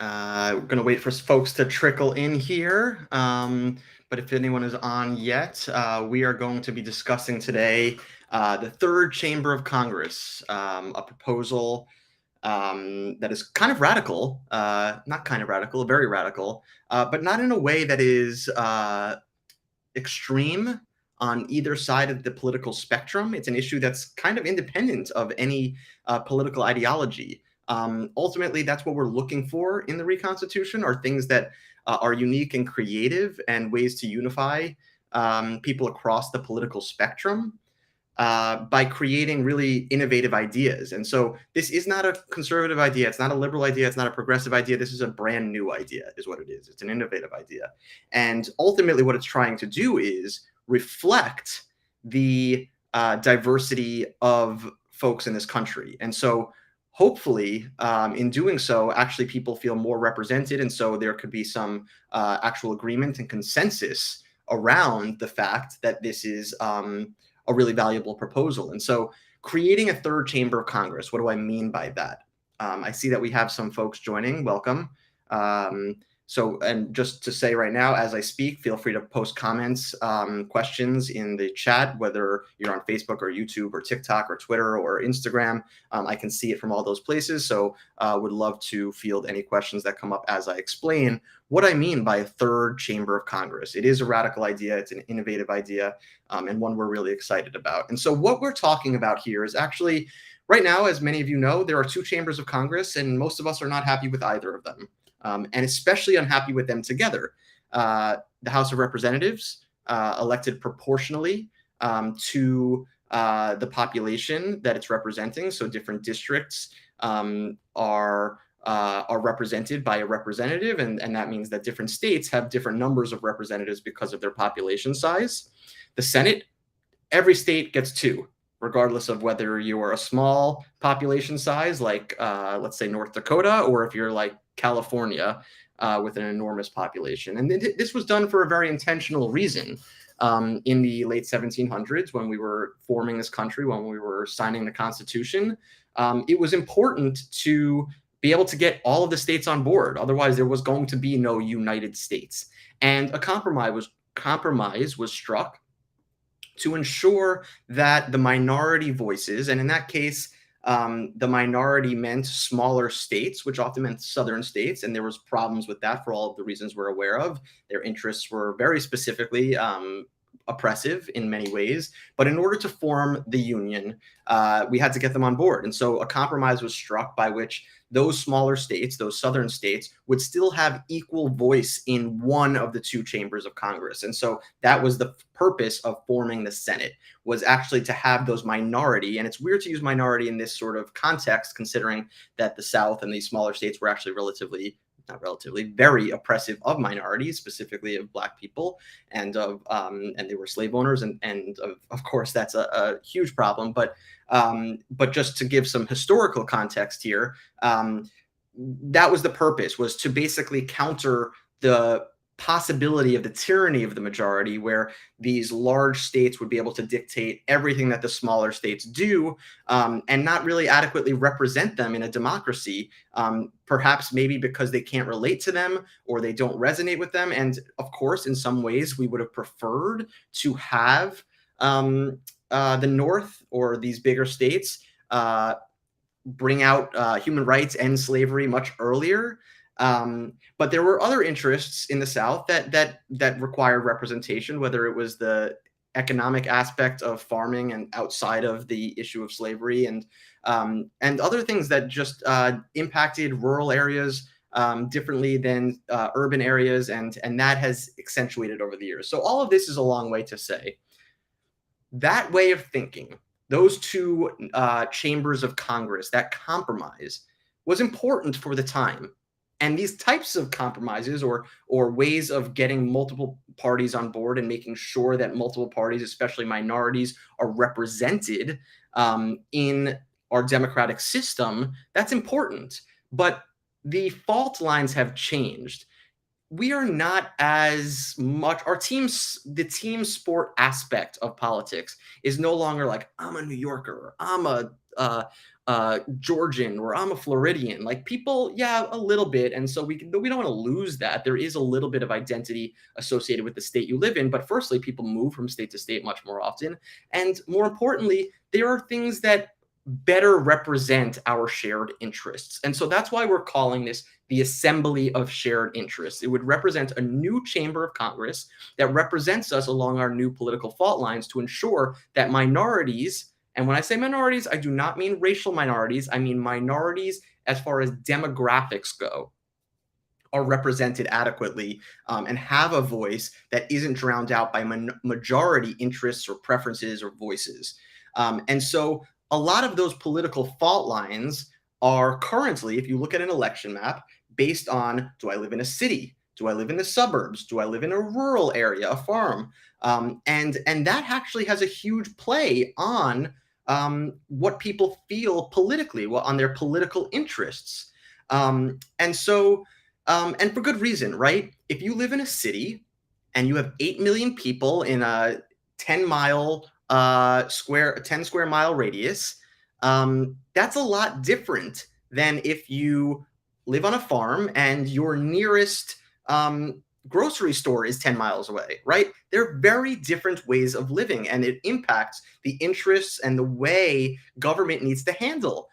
We're going to wait for folks to trickle in here. But if anyone is on yet, we are going to be discussing today the third chamber of Congress, a proposal that is kind of radical, not kind of radical, very radical, but not in a way that is extreme on either side of the political spectrum. It's an issue that's kind of independent of any political ideology. Ultimately, that's what we're looking for in the Reconstitution are things that are unique and creative and ways to unify people across the political spectrum by creating really innovative ideas. And so this is not a conservative idea. It's not a liberal idea. It's not a progressive idea. This is a brand new idea, is what it is. It's an innovative idea. And ultimately, what it's trying to do is reflect the diversity of folks in this country. And so hopefully, in doing so, actually people feel more represented. And so there could be some actual agreement and consensus around the fact that this is a really valuable proposal. And so creating a third chamber of Congress, what do I mean by that? I see that we have some folks joining. Welcome. And just to say right now, as I speak, feel free to post comments, questions in the chat, whether you're on Facebook or YouTube or TikTok or Twitter or Instagram. I can see it from all those places. So would love to field any questions that come up as I explain what I mean by a third chamber of Congress. It is a radical idea. It's an innovative idea and one we're really excited about. And so what we're talking about here is actually right now, as many of you know, there are two chambers of Congress and most of us are not happy with either of them. And especially unhappy with them together. The House of Representatives, elected proportionally to the population that it's representing. So different districts are represented by a representative, and that means that different states have different numbers of representatives because of their population size. The Senate, every state gets two, regardless of whether you are a small population size, like let's say North Dakota, or if you're like California with an enormous population. And this was done for a very intentional reason. In the late 1700s, when we were forming this country, when we were signing the Constitution, it was important to be able to get all of the states on board. Otherwise, there was going to be no United States. And a compromise was struck to ensure that the minority voices, and in that case, the minority meant smaller states, which often meant southern states, and there was problems with that for all of the reasons we're aware of. Their interests were very specifically oppressive in many ways, but in order to form the union, we had to get them on board. And so a compromise was struck by which those smaller states, those southern states, would still have equal voice in one of the two chambers of Congress. And so that was the purpose of forming the Senate, was actually to have those minority, and it's weird to use minority in this sort of context, considering that the South and these smaller states were actually very oppressive of minorities, specifically of Black people, and they were slave owners, and of course that's a huge problem. But just to give some historical context here, that was the purpose, was to basically counter the possibility of the tyranny of the majority, where these large states would be able to dictate everything that the smaller states do, and not really adequately represent them in a democracy, perhaps maybe because they can't relate to them or they don't resonate with them. And of course, in some ways, we would have preferred to have the North or these bigger states bring out human rights and slavery much earlier. But there were other interests in the South that required representation, whether it was the economic aspect of farming and outside of the issue of slavery, and other things that just impacted rural areas differently than urban areas, and that has accentuated over the years. So all of this is a long way to say that way of thinking, those two chambers of Congress, that compromise was important for the time. And these types of compromises or ways of getting multiple parties on board and making sure that multiple parties, especially minorities, are represented in our democratic system, that's important. But the fault lines have changed. We are not as much, the team sport aspect of politics is no longer like, I'm a New Yorker, I'm a Georgian or I'm a Floridian. Like people, yeah, a little bit. And so we don't want to lose that. There is a little bit of identity associated with the state you live in. But firstly, people move from state to state much more often. And more importantly, there are things that better represent our shared interests. And so that's why we're calling this the Assembly of Shared Interests. It would represent a new chamber of Congress that represents us along our new political fault lines to ensure that minorities, and when I say minorities, I do not mean racial minorities, I mean minorities as far as demographics go, are represented adequately and have a voice that isn't drowned out by majority interests or preferences or voices. And so a lot of those political fault lines are currently, if you look at an election map, based on, do I live in a city? Do I live in the suburbs? Do I live in a rural area, a farm? And that actually has a huge play on what people feel politically, well, on their political interests. And for good reason, right? If you live in a city and you have 8 million people in a 10 square mile radius, that's a lot different than if you live on a farm and your nearest grocery store is 10 miles away, right? They're very different ways of living, and it impacts the interests and the way government needs to handle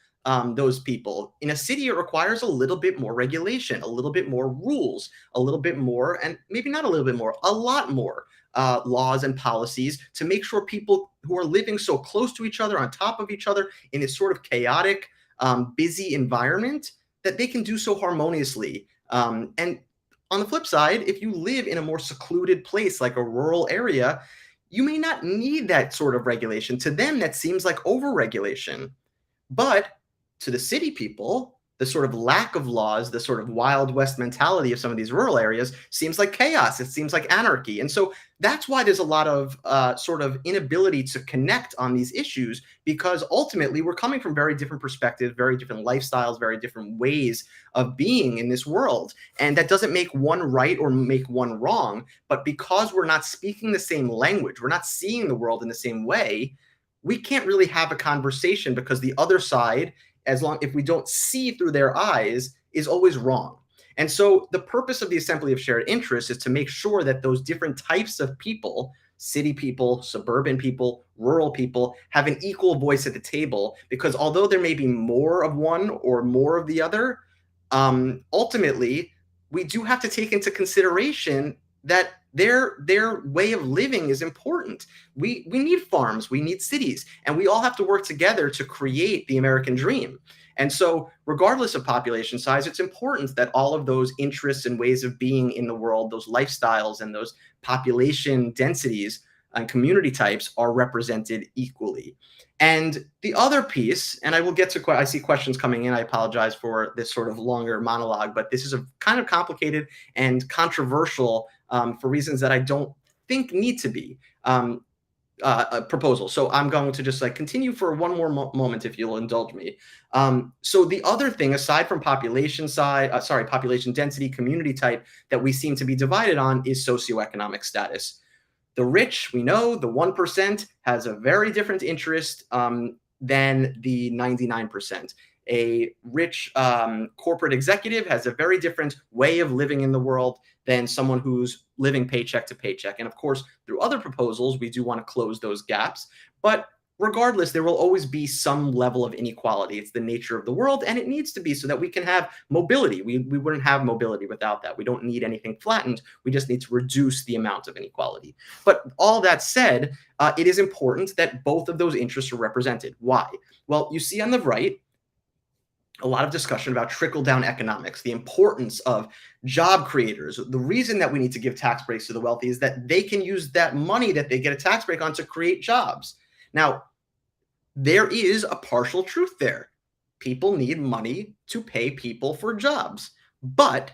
those people. In a city, it requires a little bit more regulation, a little bit more rules, a little bit more, and maybe not a little bit more, a lot more laws and policies to make sure people who are living so close to each other, on top of each other, in this sort of chaotic, busy environment, that they can do so harmoniously. And on the flip side, if you live in a more secluded place like a rural area, you may not need that sort of regulation. To them, that seems like overregulation. But to the city people, the sort of lack of laws, the sort of Wild West mentality of some of these rural areas seems like chaos. It seems like anarchy. And so that's why there's a lot of sort of inability to connect on these issues, because ultimately we're coming from very different perspectives, very different lifestyles, very different ways of being in this world. And that doesn't make one right or make one wrong. But because we're not speaking the same language, we're not seeing the world in the same way, we can't really have a conversation, because the other side, if we don't see through their eyes, is always wrong. And so the purpose of the Assembly of Shared Interests is to make sure that those different types of people, city people, suburban people, rural people, have an equal voice at the table, because although there may be more of one or more of the other, ultimately, we do have to take into consideration that their way of living is important. We need farms, we need cities, and we all have to work together to create the American dream. And so regardless of population size, it's important that all of those interests and ways of being in the world, those lifestyles and those population densities and community types are represented equally. And the other piece, and I will get to, I see questions coming in. I apologize for this sort of longer monologue, but this is a kind of complicated and controversial for reasons that I don't think need to be a proposal. So I'm going to just continue for one more moment, if you'll indulge me. So the other thing, aside from population density, community type, that we seem to be divided on is socioeconomic status. The rich, we know, the 1% has a very different interest than the 99%. A rich corporate executive has a very different way of living in the world than someone who's living paycheck to paycheck. And of course, through other proposals, we do want to close those gaps. But regardless, there will always be some level of inequality. It's the nature of the world, and it needs to be, so that we can have mobility. We wouldn't have mobility without that. We don't need anything flattened. We just need to reduce the amount of inequality. But all that said, it is important that both of those interests are represented. Why? Well, you see on the right, a lot of discussion about trickle-down economics, the importance of job creators. The reason that we need to give tax breaks to the wealthy is that they can use that money that they get a tax break on to create jobs. Now, there is a partial truth there. People need money to pay people for jobs. But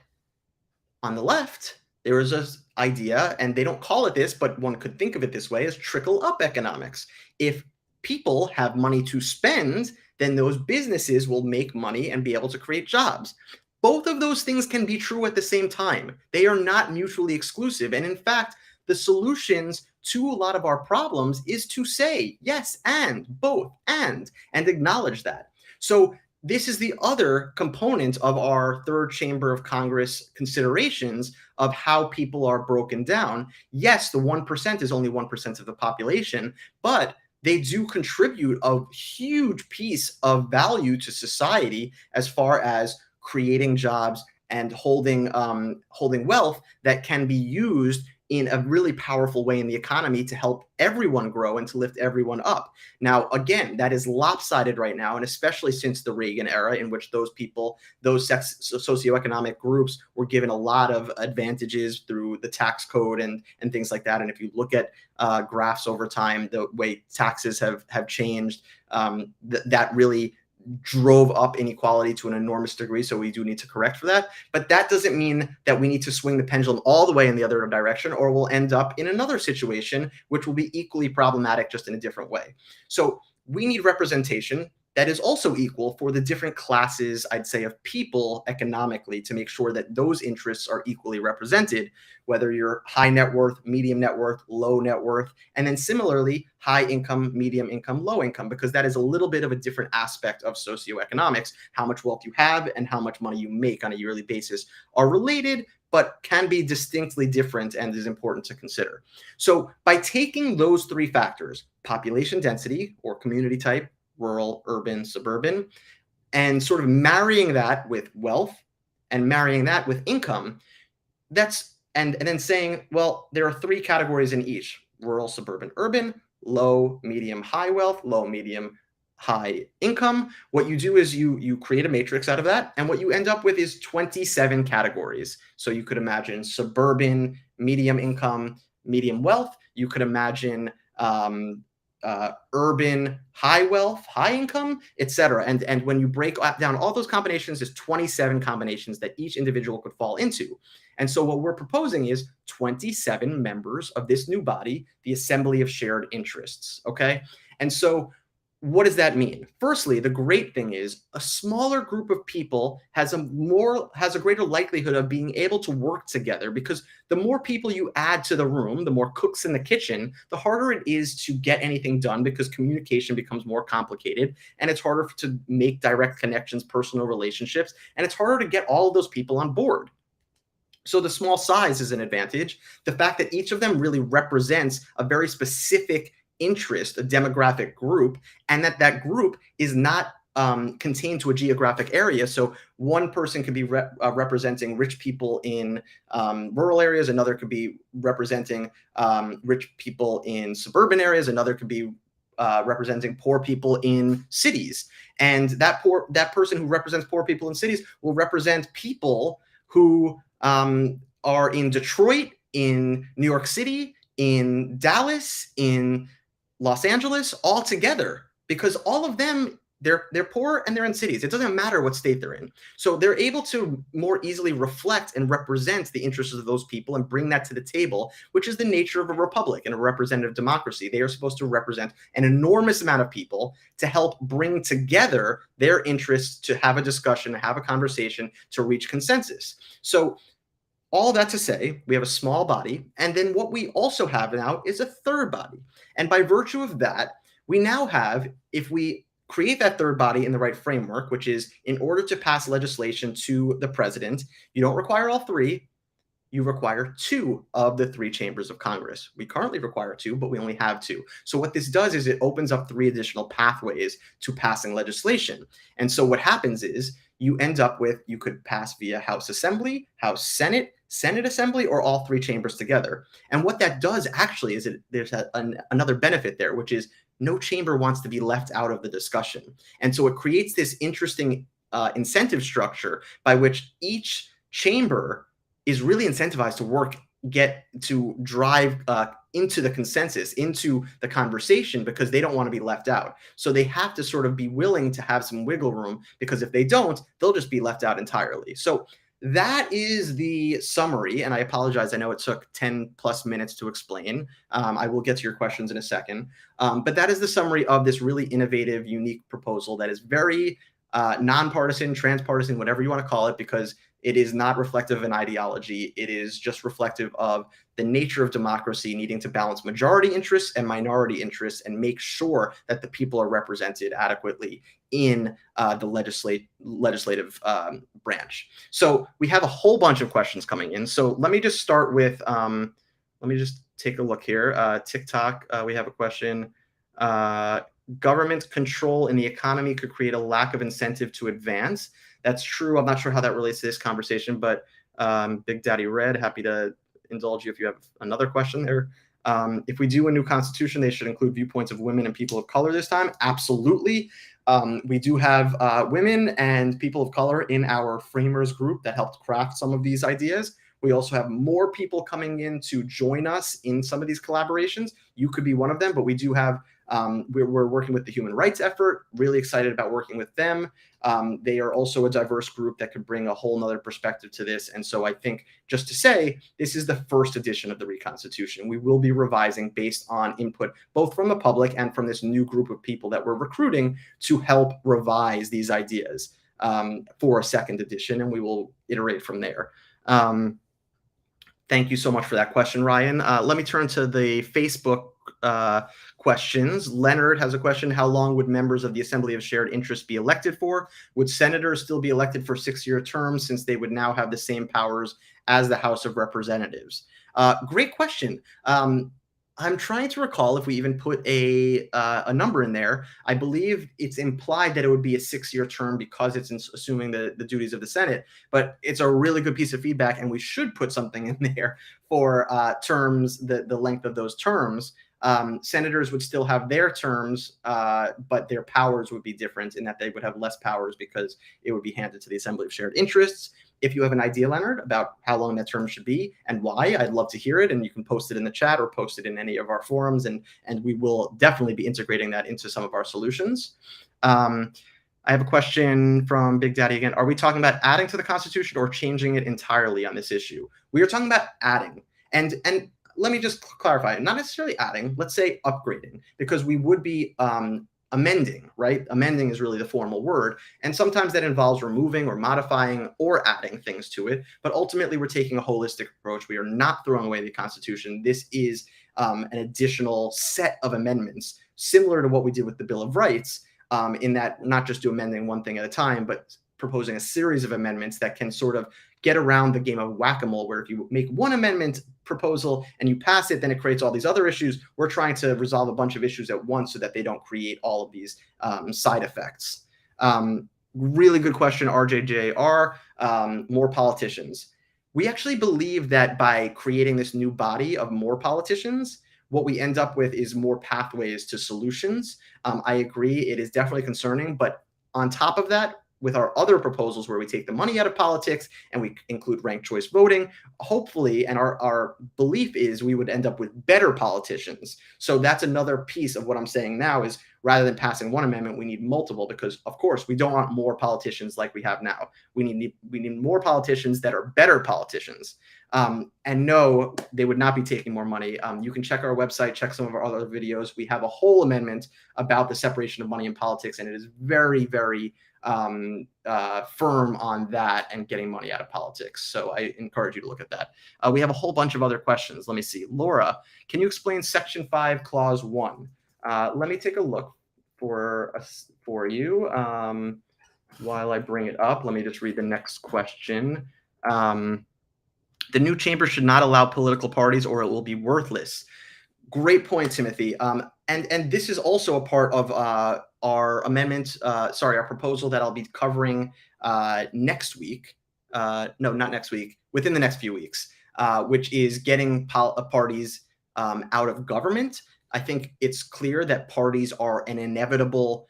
on the left, there is an idea, and they don't call it this, but one could think of it this way, as trickle-up economics. If people have money to spend, then those businesses will make money and be able to create jobs. Both of those things can be true at the same time. They are not mutually exclusive. And in fact, the solutions to a lot of our problems is to say yes, and both, and acknowledge that. So this is the other component of our third chamber of Congress considerations of how people are broken down. Yes, the 1% is only 1% of the population, but they do contribute a huge piece of value to society as far as creating jobs and holding wealth that can be used in a really powerful way in the economy to help everyone grow and to lift everyone up. Now, again, that is lopsided right now, and especially since the Reagan era, in which those people, those socioeconomic groups, were given a lot of advantages through the tax code and things like that. And if you look at graphs over time, the way taxes have changed, that really drove up inequality to an enormous degree. So we do need to correct for that. But that doesn't mean that we need to swing the pendulum all the way in the other direction, or we'll end up in another situation which will be equally problematic, just in a different way. So we need representation that is also equal for the different classes, I'd say, of people economically, to make sure that those interests are equally represented, whether you're high net worth, medium net worth, low net worth, and then similarly, high income, medium income, low income, because that is a little bit of a different aspect of socioeconomics. How much wealth you have and how much money you make on a yearly basis are related, but can be distinctly different and is important to consider. So by taking those three factors, population density or community type, rural, urban, suburban, and sort of marrying that with wealth and marrying that with income, and then saying, well, there are three categories in each: rural, suburban, urban, low, medium, high wealth, low, medium, high income. What you do is you create a matrix out of that, and what you end up with is 27 categories. So you could imagine suburban, medium income, medium wealth. You could imagine urban, high wealth, high income, etc. And when you break down all those combinations, there's 27 combinations that each individual could fall into. And so what we're proposing is 27 members of this new body, the Assembly of Shared Interests. Okay. And so what does that mean? Firstly, the great thing is a smaller group of people has a greater likelihood of being able to work together, because the more people you add to the room, the more cooks in the kitchen, the harder it is to get anything done, because communication becomes more complicated and it's harder to make direct connections, personal relationships, and it's harder to get all of those people on board. So the small size is an advantage. The fact that each of them really represents a very specific interest, a demographic group, and that group is not contained to a geographic area. So one person could be representing rich people in rural areas, another could be representing rich people in suburban areas, another could be representing poor people in cities. And that person who represents poor people in cities will represent people who are in Detroit, in New York City, in Dallas, in Los Angeles, all together, because all of them, they're poor and they're in cities. It doesn't matter what state they're in. So they're able to more easily reflect and represent the interests of those people and bring that to the table, which is the nature of a republic and a representative democracy. They are supposed to represent an enormous amount of people to help bring together their interests, to have a discussion, to have a conversation, to reach consensus. So all that to say, we have a small body, and then what we also have now is a third body. And by virtue of that, we now have, if we create that third body in the right framework, which is in order to pass legislation to the president, you don't require all three, you require two of the three chambers of Congress. We currently require two, but we only have two. So what this does is it opens up three additional pathways to passing legislation. And so what happens is you end up with, you could pass via House Assembly, House Senate, Senate Assembly, or all three chambers together. And what that does actually is there's another benefit there, which is no chamber wants to be left out of the discussion. And so it creates this interesting incentive structure by which each chamber is really incentivized to drive into the consensus, into the conversation, because they don't want to be left out. So they have to sort of be willing to have some wiggle room, because if they don't, they'll just be left out entirely. So that is the summary, and I apologize. I know it took 10 plus minutes to explain. I will get to your questions in a second. But that is the summary of this really innovative, unique proposal that is very nonpartisan, transpartisan, whatever you want to call it, because it is not reflective of an ideology. It is just reflective of the nature of democracy needing to balance majority interests and minority interests and make sure that the people are represented adequately in the legislative branch. So we have a whole bunch of questions coming in. So let me just start with, let me just take a look here. TikTok, we have a question. Government control in the economy could create a lack of incentive to advance. That's true. I'm not sure how that relates to this conversation, but Big Daddy Red, happy to indulge you if you have another question there. If we do a new constitution, they should include viewpoints of women and people of color this time. Absolutely. We do have women and people of color in our framers group that helped craft some of these ideas. We also have more people coming in to join us in some of these collaborations. You could be one of them, but we do have, we're working with the Human Rights Effort, really excited about working with them. They are also a diverse group that could bring a whole nother perspective to this. And so I think, just to say, this is the first edition of the Reconstitution. We will be revising based on input, both from the public and from this new group of people that we're recruiting to help revise these ideas for a second edition, and we will iterate from there. Thank you so much for that question, Ryan. Let me turn to the Facebook questions. Leonard has a question. How long would members of the Assembly of Shared Interest be elected for? Would senators still be elected for 6-year terms since they would now have the same powers as the House of Representatives? Great question. I'm trying to recall if we even put a number in there. I believe it's implied that it would be a 6-year term because it's assuming the duties of the Senate, but it's a really good piece of feedback, and we should put something in there for terms, the length of those terms. Senators would still have their terms, but their powers would be different in that they would have less powers because it would be handed to the Assembly of Shared Interests. If you have an idea, Leonard, about how long that term should be and why, I'd love to hear it. And you can post it in the chat or post it in any of our forums. And we will definitely be integrating that into some of our solutions. I have a question from Big Daddy again. Are we talking about adding to the Constitution or changing it entirely on this issue? We are talking about adding. And let me just clarify, not necessarily adding, let's say upgrading, because we would be amending, right? Amending is really the formal word. And sometimes that involves removing or modifying or adding things to it. But ultimately, we're taking a holistic approach. We are not throwing away the Constitution. This is an additional set of amendments, similar to what we did with the Bill of Rights, in that not just do amending one thing at a time, but proposing a series of amendments that can sort of get around the game of whack-a-mole, where if you make one amendment proposal and you pass it, then it creates all these other issues. We're trying to resolve a bunch of issues at once so that they don't create all of these side effects. Really good question, RJJR. More politicians. We actually believe that by creating this new body of more politicians, what we end up with is more pathways to solutions. I agree, it is definitely concerning, but on top of that, with our other proposals where we take the money out of politics and we include ranked choice voting, hopefully, and our belief is we would end up with better politicians. So that's another piece of what I'm saying now is rather than passing one amendment, we need multiple because, of course, we don't want more politicians like we have now. We need more politicians that are better politicians. And no, they would not be taking more money. You can check our website, check some of our other videos. We have a whole amendment about the separation of money in politics, and it is very, very firm on that and getting money out of politics. So I encourage you to look at that. We have a whole bunch of other questions. Let me see. Laura, can you explain Section 5, Clause 1? Let me take a look for you while I bring it up. Let me just read the next question. The new chamber should not allow political parties or it will be worthless. Great point, Timothy. And this is also a part of our amendment, our proposal that I'll be covering next week. No, not next week, within the next few weeks, which is getting parties out of government. I think it's clear that parties are an inevitable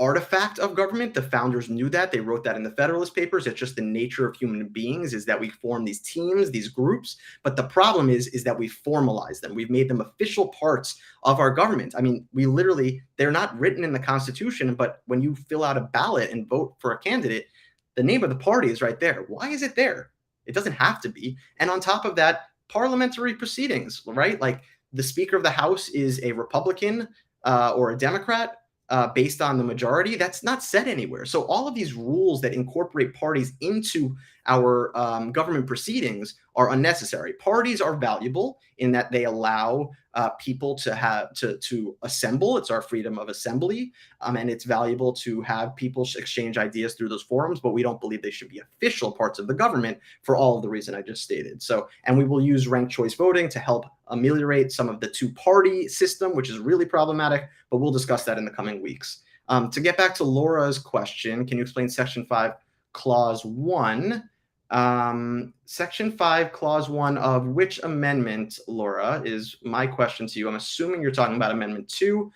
artifact of government. The founders knew that. They wrote that in the Federalist Papers. It's just the nature of human beings is that we form these teams, these groups. But the problem is that we formalize them. We've made them official parts of our government. I mean, they're not written in the Constitution, but when you fill out a ballot and vote for a candidate, the name of the party is right there. Why is it there? It doesn't have to be. And on top of that, parliamentary proceedings, right? Like the Speaker of the House is a Republican or a Democrat. based on the majority, that's not said anywhere. So all of these rules that incorporate parties into our government proceedings are unnecessary. Parties are valuable in that they allow people to have to assemble. It's our freedom of assembly, and it's valuable to have people exchange ideas through those forums. But we don't believe they should be official parts of the government for all of the reason I just stated. So, and we will use ranked choice voting to help ameliorate some of the two-party system, which is really problematic. But we'll discuss that in the coming weeks. To get back to Laura's question, can you explain Section 5, Clause 1? Section 5, Clause 1 of which amendment, Laura, is my question to you. I'm assuming you're talking about Amendment 2.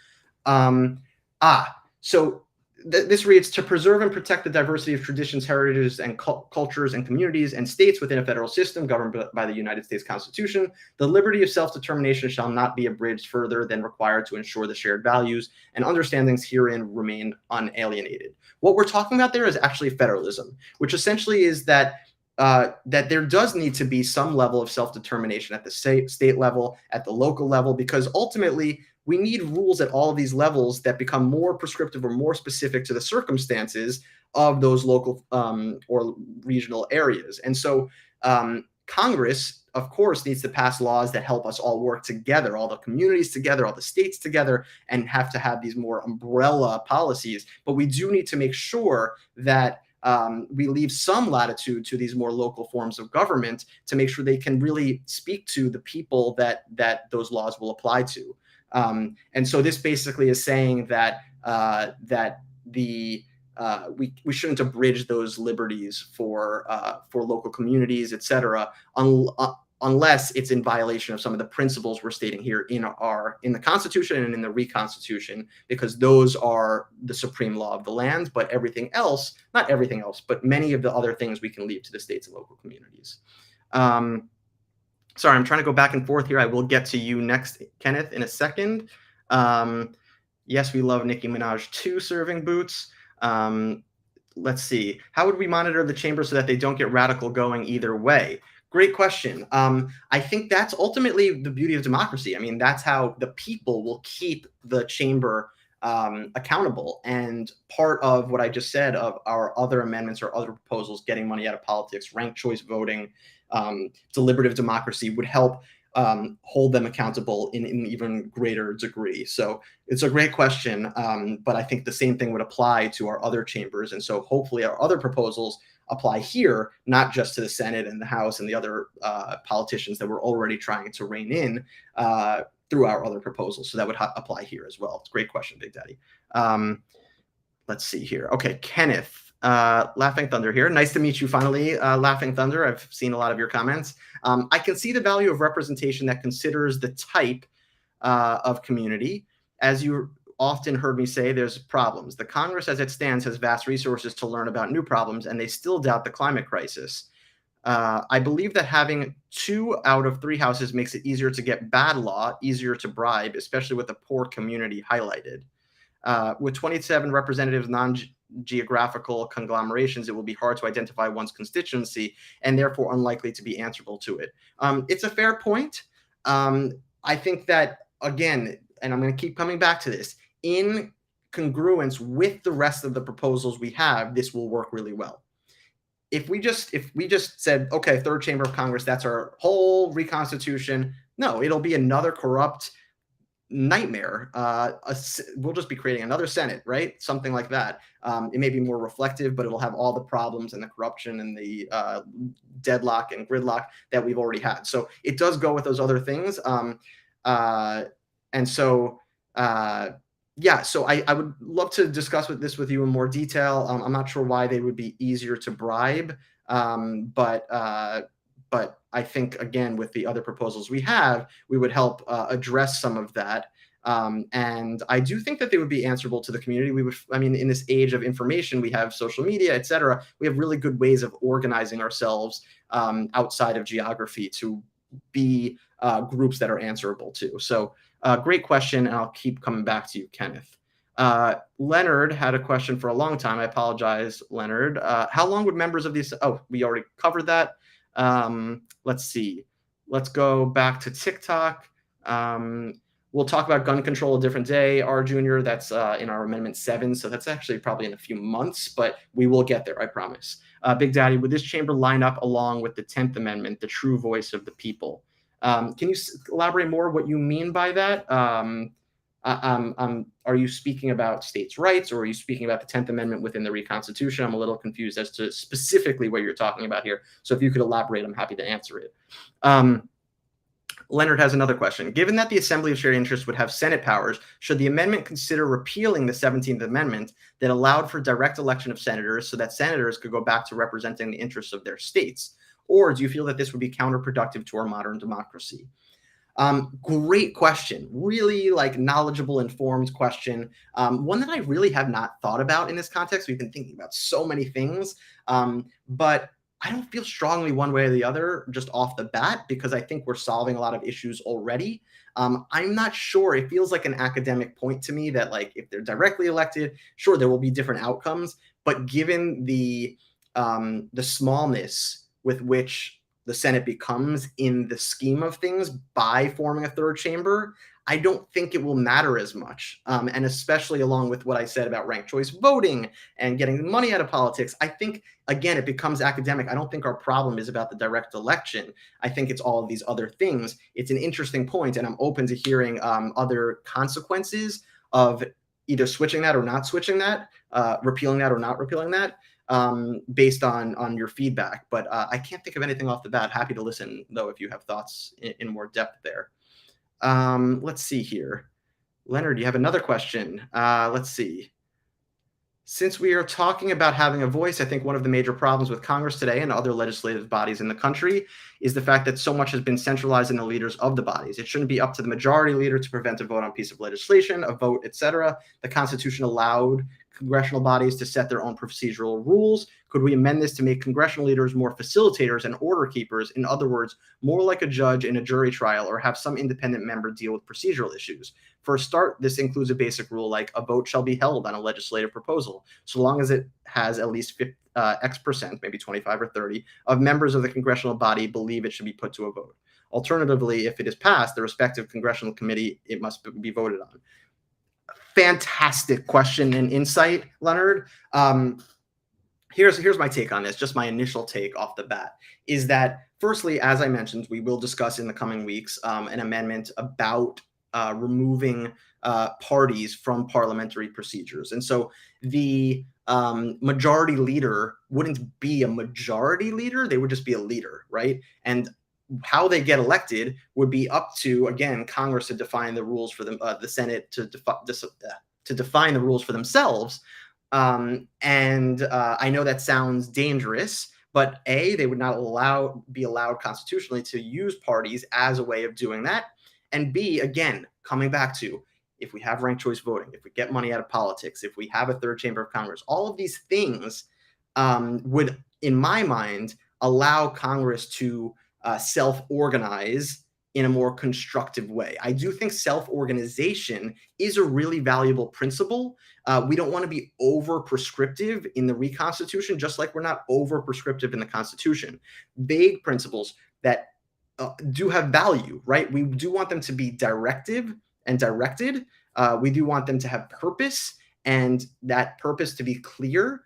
So this reads, to preserve and protect the diversity of traditions, heritages, and cultures and communities and states within a federal system governed by the United States Constitution, the liberty of self-determination shall not be abridged further than required to ensure the shared values and understandings herein remain unalienated. What we're talking about there is actually federalism, which essentially is that that there does need to be some level of self-determination at the state level, at the local level, because ultimately we need rules at all of these levels that become more prescriptive or more specific to the circumstances of those local or regional areas. And so Congress, of course, needs to pass laws that help us all work together, all the communities together, all the states together, and have to have these more umbrella policies. But we do need to make sure that we leave some latitude to these more local forms of government to make sure they can really speak to the people that those laws will apply to. And so this basically is saying that we shouldn't abridge those liberties for local communities, et cetera, unless it's in violation of some of the principles we're stating here in the Constitution and in the Reconstitution, because those are the supreme law of the land. But everything else, not everything else, but many of the other things we can leave to the states and local communities. Sorry, I'm trying to go back and forth here. I will get to you next, Kenneth, in a second. Yes, we love Nicki Minaj too, serving boots. Let's see. How would we monitor the chamber so that they don't get radical going either way? Great question. I think that's ultimately the beauty of democracy. I mean, that's how the people will keep the chamber accountable. And part of what I just said of our other amendments or other proposals, getting money out of politics, ranked choice voting, deliberative democracy, would help hold them accountable in an even greater degree. So it's a great question, but I think the same thing would apply to our other chambers. And so hopefully our other proposals apply here, not just to the Senate and the House and the other politicians that we're already trying to rein in through our other proposals. So that would apply here as well. It's a great question, Big Daddy. Let's see here. Okay, Kenneth. Laughing Thunder here. Nice to meet you finally, Laughing Thunder. I've seen a lot of your comments. I can see the value of representation that considers the type of community. As you often heard me say, there's problems. The Congress as it stands has vast resources to learn about new problems, and they still doubt the climate crisis. I believe that having 2 out of 3 houses makes it easier to get bad law, easier to bribe, especially with the poor community highlighted. With 27 representatives, non-geographical conglomerations, it will be hard to identify one's constituency and therefore unlikely to be answerable to it. It's a fair point. I think that, again, and I'm going to keep coming back to this, in congruence with the rest of the proposals we have, this will work really well. If we just said, okay, third chamber of Congress, that's our whole Reconstitution, no, it'll be another corrupt nightmare. We'll just be creating another Senate, right? Something like that. It may be more reflective, but it'll have all the problems and the corruption and the deadlock and gridlock that we've already had. So it does go with those other things. And so, yeah, so I would love to discuss this with you in more detail. I'm not sure why they would be easier to bribe, but I think, again, with the other proposals we have, we would help address some of that. And I do think that they would be answerable to the community. I mean, in this age of information, we have social media, et cetera. We have really good ways of organizing ourselves outside of geography to be groups that are answerable to. So great question, and I'll keep coming back to you, Kenneth. Leonard had a question for a long time. I apologize, Leonard. How long would members of these? Oh, we already covered that. Let's see. Let's go back to TikTok. We'll talk about gun control a different day, R Junior. That's in our Amendment 7. So that's actually probably in a few months, but we will get there, I promise. Big Daddy, would this chamber line up along with the 10th Amendment, the true voice of the people? Can you elaborate more what you mean by that? Are you speaking about states' rights, or are you speaking about the 10th Amendment within the Reconstitution? I'm a little confused as to specifically what you're talking about here. So if you could elaborate, I'm happy to answer it. Leonard has another question. Given that the Assembly of Shared Interests would have Senate powers, should the amendment consider repealing the 17th Amendment that allowed for direct election of senators so that senators could go back to representing the interests of their states? Or do you feel that this would be counterproductive to our modern democracy? Great question. Really knowledgeable, informed question. One that I really have not thought about in this context. We've been thinking about so many things, but I don't feel strongly one way or the other just off the bat, because I think we're solving a lot of issues already. I'm not sure. It feels like an academic point to me that if they're directly elected, sure, there will be different outcomes. But given the smallness with which the Senate becomes in the scheme of things by forming a third chamber, I don't think it will matter as much. And especially along with what I said about ranked choice voting and getting money out of politics, I think, again, it becomes academic. I don't think our problem is about the direct election. I think it's all of these other things. It's an interesting point, and I'm open to hearing other consequences of either switching that or not switching that, repealing that or not repealing that, based on your feedback. But I can't think of anything off the bat. Happy to listen, though, if you have thoughts in more depth there. Let's see here. Leonard, you have another question. Let's see. Since we are talking about having a voice, I think one of the major problems with Congress today and other legislative bodies in the country is the fact that so much has been centralized in the leaders of the bodies. It shouldn't be up to the majority leader to prevent a vote on a piece of legislation, a vote, etc. The Constitution allowed congressional bodies to set their own procedural rules. Could we amend this to make congressional leaders more facilitators and order keepers? In other words, more like a judge in a jury trial, or have some independent member deal with procedural issues? For a start, this includes a basic rule like a vote shall be held on a legislative proposal, so long as it has at least X percent, maybe 25 or 30, of members of the congressional body believe it should be put to a vote. Alternatively, if it is passed, the respective congressional committee, it must be voted on. Fantastic question and insight, Leonard. Here's my take on this, just my initial take off the bat, is that firstly, as I mentioned, we will discuss in the coming weeks an amendment about removing parties from parliamentary procedures. And so the majority leader wouldn't be a majority leader, they would just be a leader, right? And how they get elected would be up to, again, Congress to define the rules for them, the Senate to define the rules for themselves. And I know that sounds dangerous, but A, they would not be allowed constitutionally to use parties as a way of doing that. And B, again, coming back to, if we have ranked choice voting, if we get money out of politics, if we have a third chamber of Congress, all of these things would, in my mind, allow Congress to self-organize in a more constructive way. I do think self-organization is a really valuable principle. We don't want to be over-prescriptive in the Reconstitution, just like we're not over-prescriptive in the Constitution. Vague principles that do have value, right? We do want them to be directive and directed. We do want them to have purpose, and that purpose to be clear,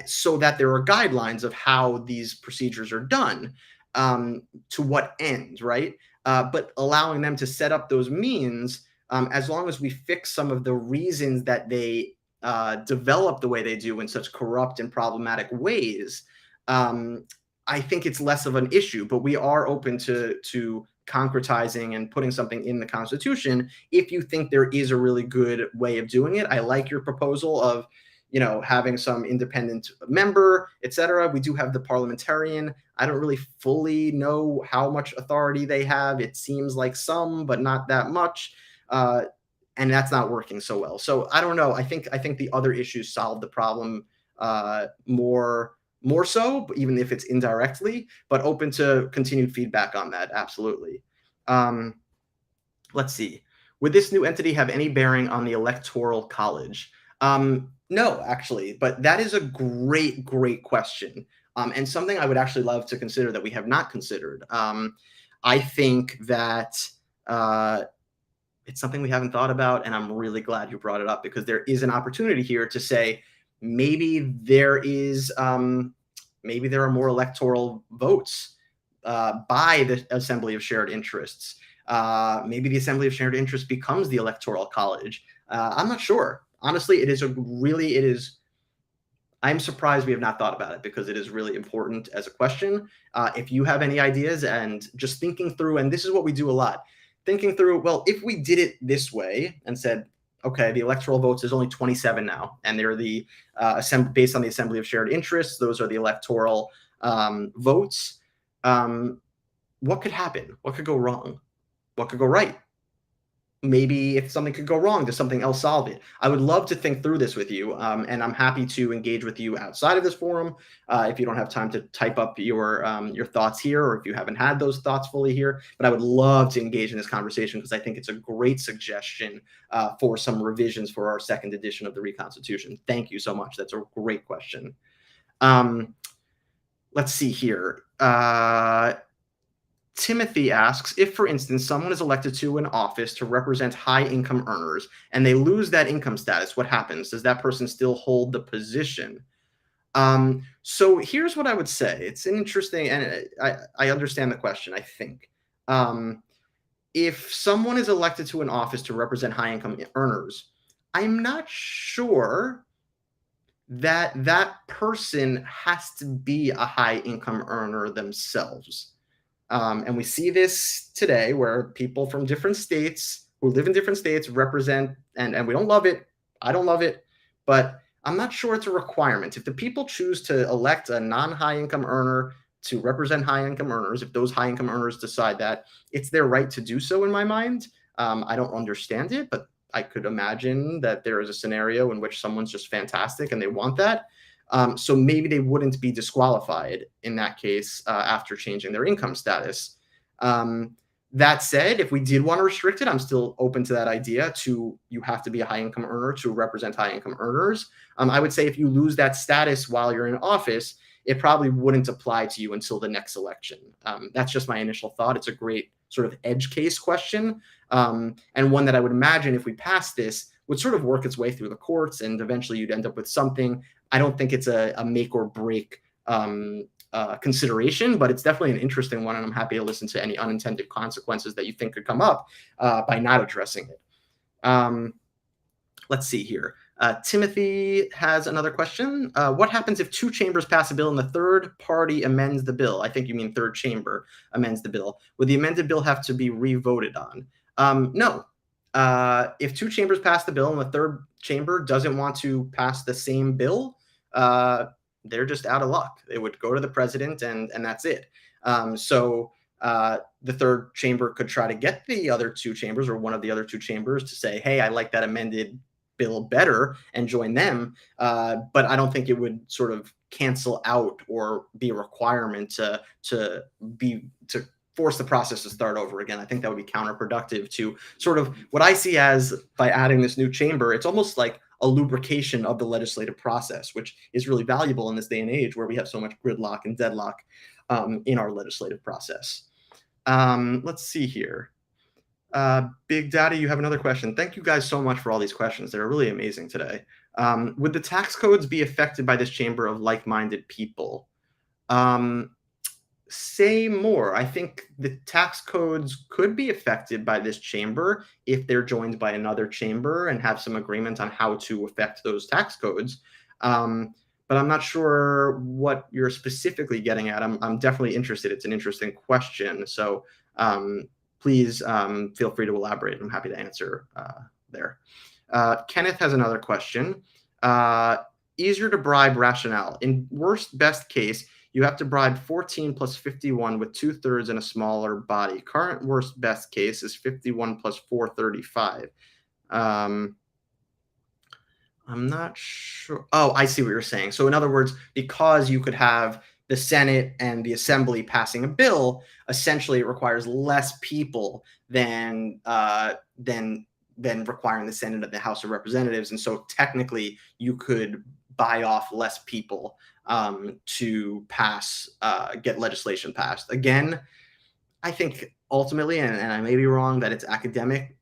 so that there are guidelines of how these procedures are done, to what end, right? But allowing them to set up those means, as long as we fix some of the reasons that they develop the way they do in such corrupt and problematic ways, I think it's less of an issue. But we are open to concretizing and putting something in the Constitution if you think there is a really good way of doing it. I like your proposal of, having some independent member, etc. We do have the parliamentarian. I don't really fully know how much authority they have. It seems like some, but not that much. And that's not working so well. So I don't know. I think the other issues solve the problem more so, even if it's indirectly, but open to continued feedback on that. Absolutely. Let's see. Would this new entity have any bearing on the Electoral College? No, actually, but that is a great, great question, and something I would actually love to consider that we have not considered. I think that It's something we haven't thought about, and I'm really glad you brought it up because there is an opportunity here to say maybe maybe there are more electoral votes by the Assembly of Shared Interests. Maybe the Assembly of Shared Interests becomes the Electoral College. I'm not sure. Honestly, it is. I'm surprised we have not thought about it because it is really important as a question. If you have any ideas and just thinking through, and this is what we do a lot, thinking through, well, if we did it this way and said, okay, the electoral votes is only 27 now, and they're based on the Assembly of Shared Interests. Those are the electoral votes. What could happen? What could go wrong? What could go right? Maybe if something could go wrong, does something else solve it? I would love to think through this with you, and I'm happy to engage with you outside of this forum. If you don't have time to type up your thoughts here, or if you haven't had those thoughts fully here, but I would love to engage in this conversation because I think it's a great suggestion for some revisions for our second edition of the Reconstitution. Thank you so much. That's a great question. Let's see here. Timothy asks, if, for instance, someone is elected to an office to represent high-income earners and they lose that income status, what happens? Does that person still hold the position? So here's what I would say. It's an interesting, and I understand the question, I think. If someone is elected to an office to represent high-income earners, I'm not sure that that person has to be a high-income earner themselves. And we see this today where people from different states who live in different states represent, and we don't love it. I don't love it, but I'm not sure it's a requirement. If the people choose to elect a non-high income earner to represent high income earners, if those high income earners decide that, it's their right to do so in my mind. I don't understand it, but I could imagine that there is a scenario in which someone's just fantastic and they want that. So maybe they wouldn't be disqualified in that case after changing their income status. That said, if we did want to restrict it, I'm still open to that idea you have to be a high income earner to represent high income earners. I would say if you lose that status while you're in office, it probably wouldn't apply to you until the next election. That's just my initial thought. It's a great sort of edge case question, and one that I would imagine if we pass this would sort of work its way through the courts, and eventually you'd end up with something. I don't think it's a make or break consideration, but it's definitely an interesting one, and I'm happy to listen to any unintended consequences that you think could come up by not addressing it. Let's see here. Timothy has another question. What happens if two chambers pass a bill and the third party amends the bill? I think you mean third chamber amends the bill. Would the amended bill have to be re-voted on? No. If two chambers pass the bill and the third chamber doesn't want to pass the same bill, they're just out of luck. It would go to the president and that's it. So the third chamber could try to get the other two chambers or one of the other two chambers to say, hey, I like that amended bill better and join them. But I don't think it would sort of cancel out or be a requirement to force the process to start over again. I think that would be counterproductive to sort of what I see as, by adding this new chamber, it's almost like a lubrication of the legislative process, which is really valuable in this day and age where we have so much gridlock and deadlock in our legislative process. Let's see here. Big Daddy, you have another question. Thank you guys so much for all these questions. They're really amazing today. Would the tax codes be affected by this chamber of like-minded people? Say more. I think the tax codes could be affected by this chamber if they're joined by another chamber and have some agreement on how to affect those tax codes. But I'm not sure what you're specifically getting at. I'm definitely interested. It's an interesting question. So please feel free to elaborate. I'm happy to answer there. Kenneth has another question. Easier to bribe rationale. In worst best case, you have to bribe 14 plus 51 with 2/3 in a smaller body. Current worst best case is 51 plus 435. I'm not sure. Oh, I see what you're saying. So in other words, because you could have the Senate and the Assembly passing a bill, essentially it requires less people than requiring the Senate and the House of Representatives. And so technically you could buy off less people to get legislation passed. Again, I think ultimately, and I may be wrong, that it's academic,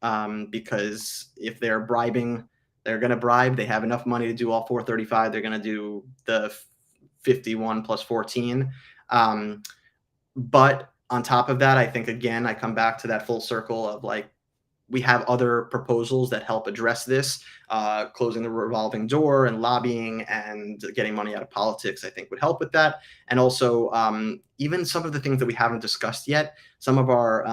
because if they're bribing, they're going to bribe. They have enough money to do all 435. They're going to do the 51 plus 14. Um, but on top of that, I think again, I come back to that full circle of like, we have other proposals that help address this. Closing the revolving door and lobbying and getting money out of politics, I think, would help with that. And also, even some of the things that we haven't discussed yet, some of our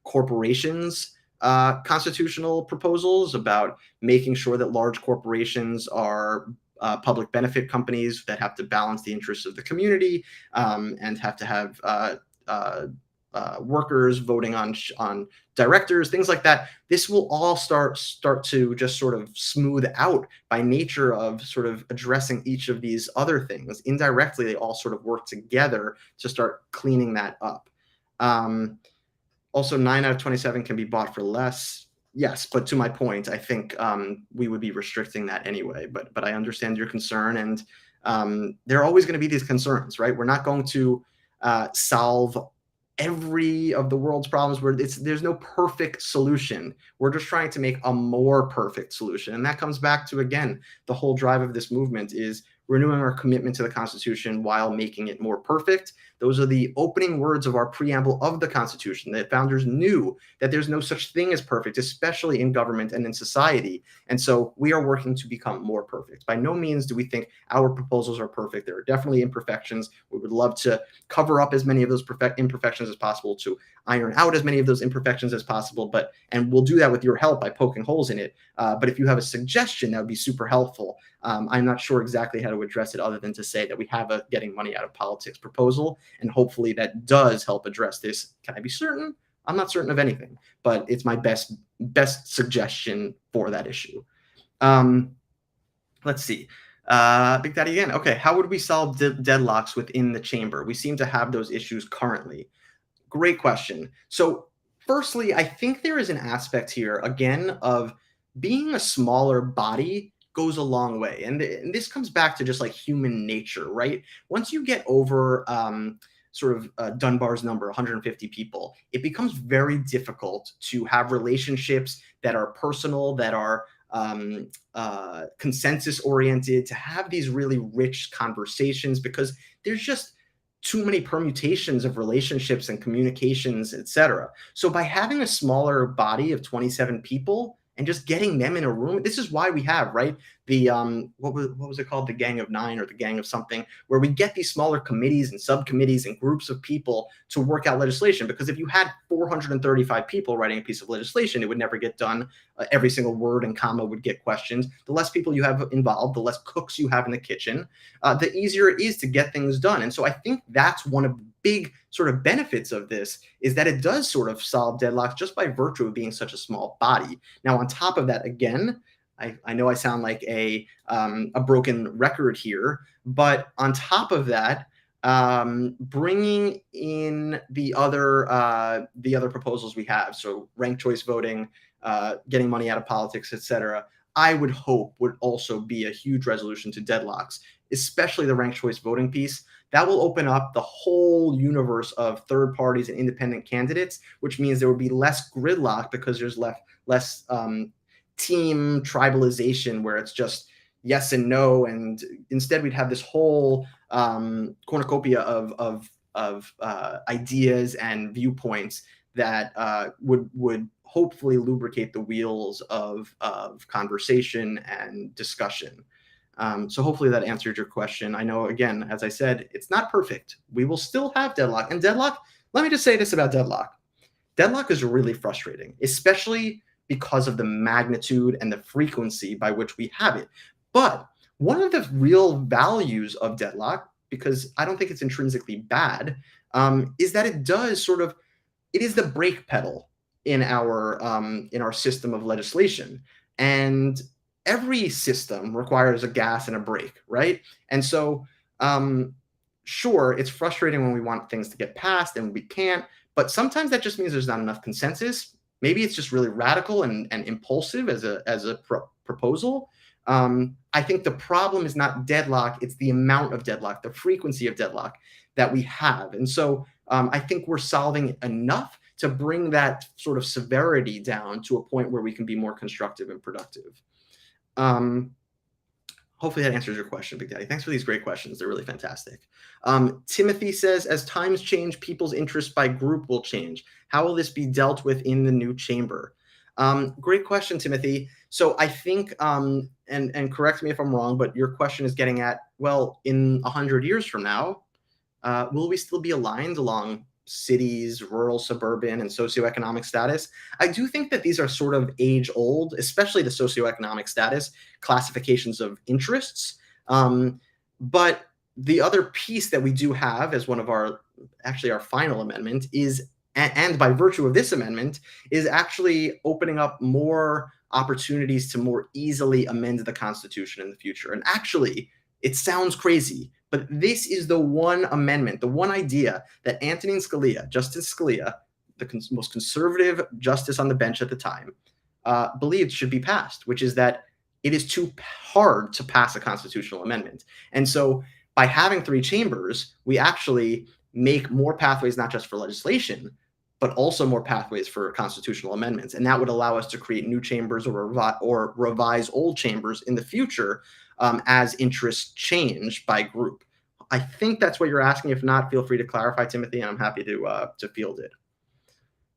corporations constitutional proposals about making sure that large corporations are public benefit companies that have to balance the interests of the community, and have to have uh, workers voting on directors, things like that. This will all start to just sort of smooth out by nature of sort of addressing each of these other things. Indirectly, they all sort of work together to start cleaning that up. Also, 9 out of 27 can be bought for less. Yes, but to my point, I think we would be restricting that anyway. But I understand your concern, and there are always going to be these concerns, right? We're not going to solve every of the world's problems where there's no perfect solution. We're just trying to make a more perfect solution. And that comes back to, again, the whole drive of this movement is renewing our commitment to the Constitution while making it more perfect. Those are the opening words of our preamble of the Constitution. The founders knew that there's no such thing as perfect, especially in government and in society. And so we are working to become more perfect. By no means do we think our proposals are perfect. There are definitely imperfections. We would love to cover up as many of those imperfections as possible, to iron out as many of those imperfections as possible. And we'll do that with your help by poking holes in it. But if you have a suggestion, that would be super helpful. I'm not sure exactly how to address it other than to say that we have a getting money out of politics proposal, and hopefully that does help address this. Can I be certain? I'm not certain of anything, but it's my best suggestion for that issue. Let's see. Big Daddy again. Okay, how would we solve deadlocks within the chamber? We seem to have those issues currently. Great question. So firstly, I think there is an aspect here, again, of being a smaller body goes a long way. And this comes back to just like human nature, right? Once you get over sort of Dunbar's number, 150 people, it becomes very difficult to have relationships that are personal, that are consensus oriented, to have these really rich conversations, because there's just too many permutations of relationships and communications, etc. So by having a smaller body of 27 people and just getting them in a room, this is why we have, right, the what was it called, the Gang of Nine or the Gang of something, where we get these smaller committees and subcommittees and groups of people to work out legislation. Because if you had 435 people writing a piece of legislation, it would never get done. Every single word and comma would get questioned. The less people you have involved, the less cooks you have in the kitchen, the easier it is to get things done. And so I think that's one of the big sort of benefits of this, is that it does sort of solve deadlocks just by virtue of being such a small body. Now, on top of that, again, I know I sound like a broken record here, but on top of that, bringing in the other proposals we have, so ranked choice voting, getting money out of politics, etc., I would hope would also be a huge resolution to deadlocks, especially the ranked choice voting piece. That will open up the whole universe of third parties and independent candidates, which means there would be less gridlock because there's less team tribalization where it's just yes and no, and instead we'd have this whole cornucopia of ideas and viewpoints that would hopefully lubricate the wheels of conversation and discussion. So hopefully that answered your question. I know, again, as I said, it's not perfect. We will still have deadlock. And deadlock, let me just say this about deadlock. Deadlock is really frustrating, especially because of the magnitude and the frequency by which we have it. But one of the real values of deadlock, because I don't think it's intrinsically bad, is that it does sort of, it is the brake pedal in our system of legislation. And every system requires a gas and a brake, right? And so, sure, it's frustrating when we want things to get passed and we can't, but sometimes that just means there's not enough consensus. Maybe it's just really radical and impulsive as a proposal. I think the problem is not deadlock, it's the amount of deadlock, the frequency of deadlock that we have. And so I think we're solving enough to bring that sort of severity down to a point where we can be more constructive and productive. Um, Hopefully that answers your question, Big Daddy. Thanks for these great questions. They're really fantastic. Timothy says, as times change, people's interests by group will change. How will this be dealt with in the new chamber? Great question, Timothy. So I think, and correct me if I'm wrong, but your question is getting at, well, in 100 years from now, will we still be aligned along cities, rural, suburban, and socioeconomic status? I do think that these are sort of age old, especially the socioeconomic status classifications of interests. But the other piece that we do have as one of our, actually our final amendment is, and by virtue of this amendment, is actually opening up more opportunities to more easily amend the Constitution in the future. And actually, it sounds crazy, but this is the one amendment, the one idea that Antonin Scalia, Justice Scalia, the most conservative justice on the bench at the time, believed should be passed, which is that it is too hard to pass a constitutional amendment. And so by having three chambers, we actually make more pathways, not just for legislation, but also more pathways for constitutional amendments. And that would allow us to create new chambers or revise old chambers in the future as interests change by group. I think that's what you're asking. If not, feel free to clarify, Timothy, and I'm happy to field it.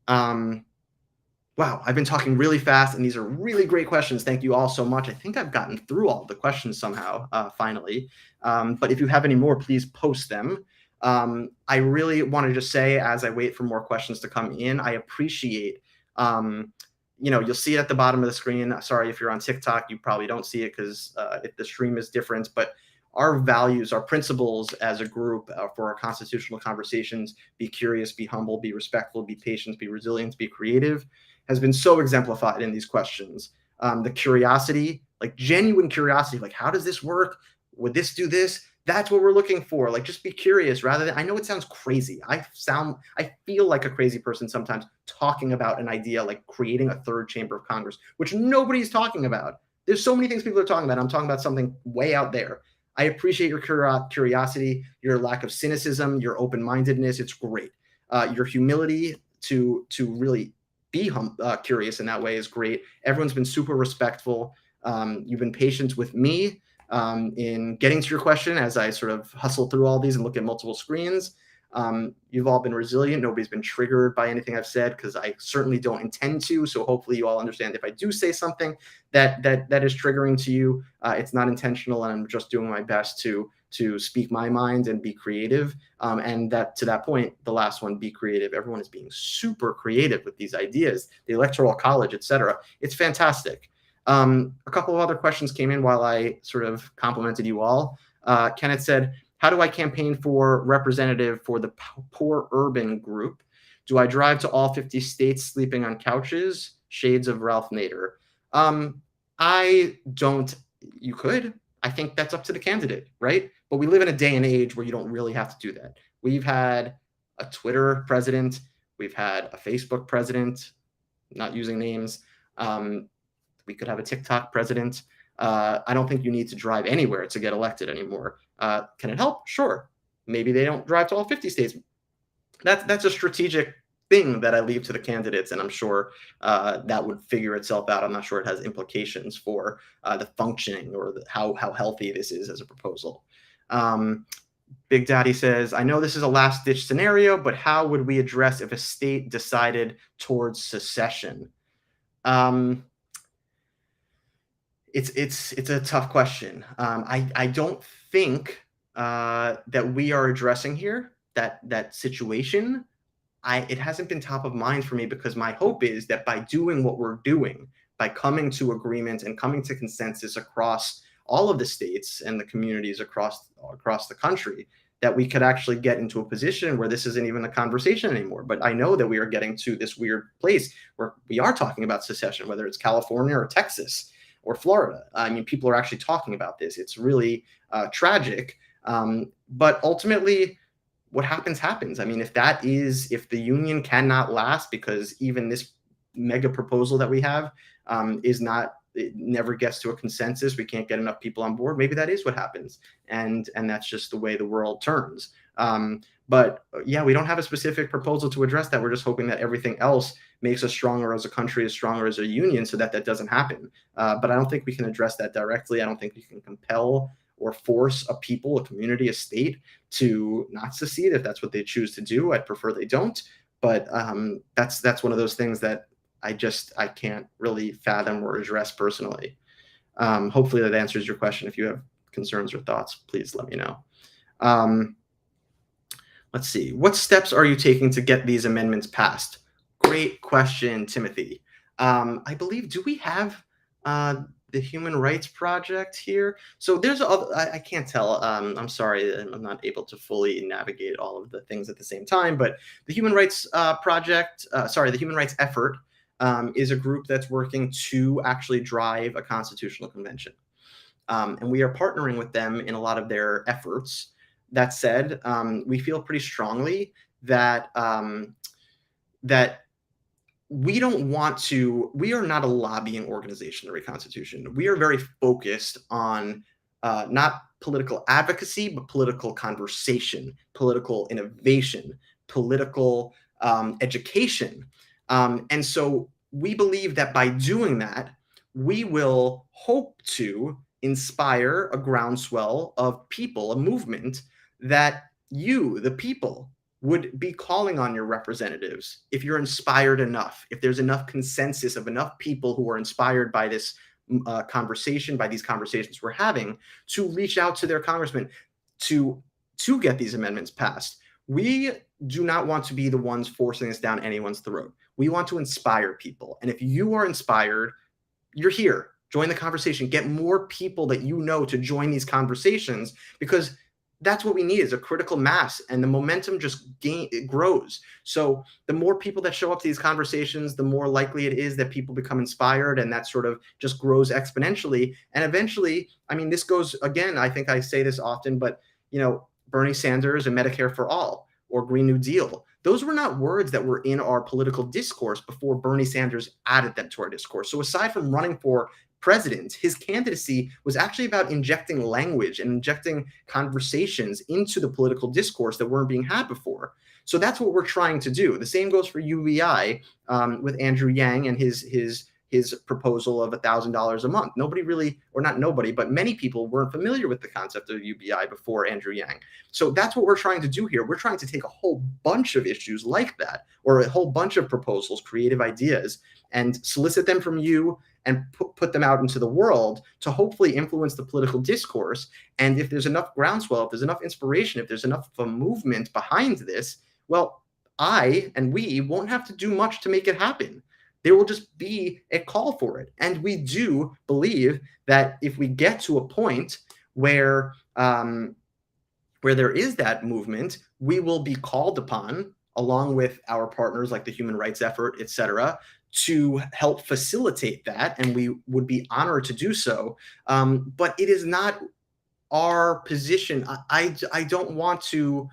Wow, I've been talking really fast, and these are really great questions. Thank you all so much. I think I've gotten through all the questions somehow, finally. But if you have any more, please post them. I really want to just say, as I wait for more questions to come in, I appreciate, you'll see it at the bottom of the screen. Sorry, if you're on TikTok, you probably don't see it because if the stream is different, but our values, our principles as a group for our constitutional conversations, be curious, be humble, be respectful, be patient, be resilient, be creative, has been so exemplified in these questions. The curiosity, like genuine curiosity, like how does this work? Would this do this? That's what we're looking for. Like, just be curious rather than, I know it sounds crazy. I feel like a crazy person sometimes talking about an idea like creating a third chamber of Congress, which nobody's talking about. There's so many things people are talking about. I'm talking about something way out there. I appreciate your curiosity, your lack of cynicism, your open-mindedness. It's great. Your humility to really be curious in that way is great. Everyone's been super respectful. You've been patient with me in getting to your question as I sort of hustle through all these and look at multiple screens. You've all been resilient. Nobody's been triggered by anything I've said because I certainly don't intend to. So hopefully you all understand if I do say something that is triggering to you, it's not intentional, and I'm just doing my best to speak my mind and be creative. And that, to that point, the last one, be creative. Everyone is being super creative with these ideas, the Electoral College, etc. It's fantastic. A couple of other questions came in while I sort of complimented you all. Kenneth said, how do I campaign for representative for the poor urban group? Do I drive to all 50 states sleeping on couches? Shades of Ralph Nader. I don't. You could. I think that's up to the candidate, right? But we live in a day and age where you don't really have to do that. We've had a Twitter president. We've had a Facebook president, not using names. We could have a TikTok president. I don't think you need to drive anywhere to get elected anymore. Can it help? Sure. Maybe they don't drive to all 50 states. That's a strategic thing that I leave to the candidates, and I'm sure that would figure itself out. I'm not sure it has implications for the functioning or how healthy this is as a proposal. Big Daddy says, I know this is a last-ditch scenario, but how would we address if a state decided towards secession? It's a tough question. I don't think that we are addressing here that situation. It hasn't been top of mind for me because my hope is that by doing what we're doing, by coming to agreement and coming to consensus across all of the states and the communities across the country, that we could actually get into a position where this isn't even a conversation anymore. But I know that we are getting to this weird place where we are talking about secession, whether it's California or Texas or Florida. I mean, people are actually talking about this. It's really tragic. But ultimately, what happens, happens. I mean, if the union cannot last because even this mega proposal that we have it never gets to a consensus, we can't get enough people on board, maybe that is what happens. And that's just the way the world turns. But yeah, we don't have a specific proposal to address that. We're just hoping that everything else makes us stronger as a country, as stronger as a union, so that that doesn't happen. But I don't think we can address that directly. I don't think we can compel or force a people, a community, a state to not secede if that's what they choose to do. I'd prefer they don't. But that's one of those things that I can't really fathom or address personally. Hopefully that answers your question. If you have concerns or thoughts, please let me know. Um, let's see. What steps are you taking to get these amendments passed? Great question, Timothy. I believe, do we have the Human Rights Project here? So there's other, I can't tell. I'm sorry, I'm not able to fully navigate all of the things at the same time. But the Human Rights Project, the Human Rights Effort is a group that's working to actually drive a constitutional convention. And we are partnering with them in a lot of their efforts. That said, we feel pretty strongly that that we don't want to. We are not a lobbying organization, the Reconstitution. We are very focused on not political advocacy, but political conversation, political innovation, political education. And so we believe that by doing that, we will hope to inspire a groundswell of people, a movement that you, the people, would be calling on your representatives if you're inspired enough, if there's enough consensus of enough people who are inspired by this conversation, by these conversations we're having, to reach out to their congressman to get these amendments passed. We do not want to be the ones forcing this down anyone's throat. We want to inspire people. And if you are inspired, you're here. Join the conversation. Get more people that you know to join these conversations, because that's what we need, is a critical mass, and the momentum just grows. So the more people that show up to these conversations, the more likely it is that people become inspired, and that sort of just grows exponentially. And eventually, I mean, this goes, again, I think I say this often, but Bernie Sanders and Medicare for All or Green New Deal, those were not words that were in our political discourse before Bernie Sanders added them to our discourse. So aside from running for president, his candidacy was actually about injecting language and injecting conversations into the political discourse that weren't being had before. So that's what we're trying to do. The same goes for UBI with Andrew Yang and his proposal of $1,000 a month. Nobody really, or not nobody, but many people weren't familiar with the concept of UBI before Andrew Yang. So that's what we're trying to do here. We're trying to take a whole bunch of issues like that, or a whole bunch of proposals, creative ideas, and solicit them from you and put them out into the world to hopefully influence the political discourse. And if there's enough groundswell, if there's enough inspiration, if there's enough of a movement behind this, well, I and we won't have to do much to make it happen. There will just be a call for it. And we do believe that if we get to a point where there is that movement, we will be called upon, along with our partners like the Human Rights Effort, et cetera, to help facilitate that. And we would be honored to do so. But it is not our position. I don't want to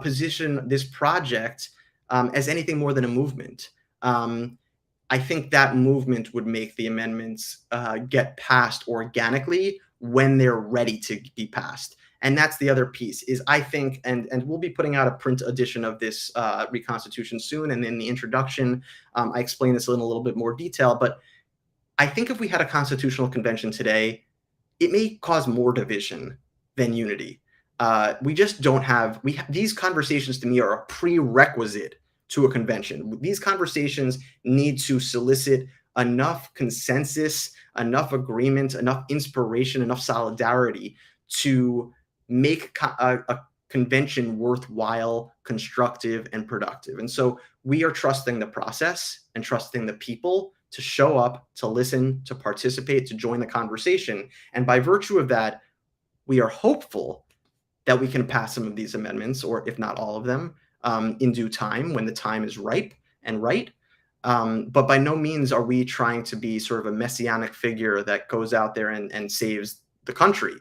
position this project as anything more than a movement. I think that movement would make the amendments get passed organically when they're ready to be passed. And that's the other piece, is I think, and we'll be putting out a print edition of this Reconstitution soon. And in the introduction, I explain this in a little bit more detail. But I think if we had a constitutional convention today, it may cause more division than unity. We just don't have, these conversations to me are a prerequisite to a convention. These conversations need to solicit enough consensus, enough agreement, enough inspiration, enough solidarity to make a convention worthwhile, constructive, and productive. And so we are trusting the process and trusting the people to show up, to listen, to participate, to join the conversation. And by virtue of that, we are hopeful that we can pass some of these amendments, or if not all of them, in due time, when the time is ripe and right. But by no means are we trying to be sort of a messianic figure that goes out there and saves the country.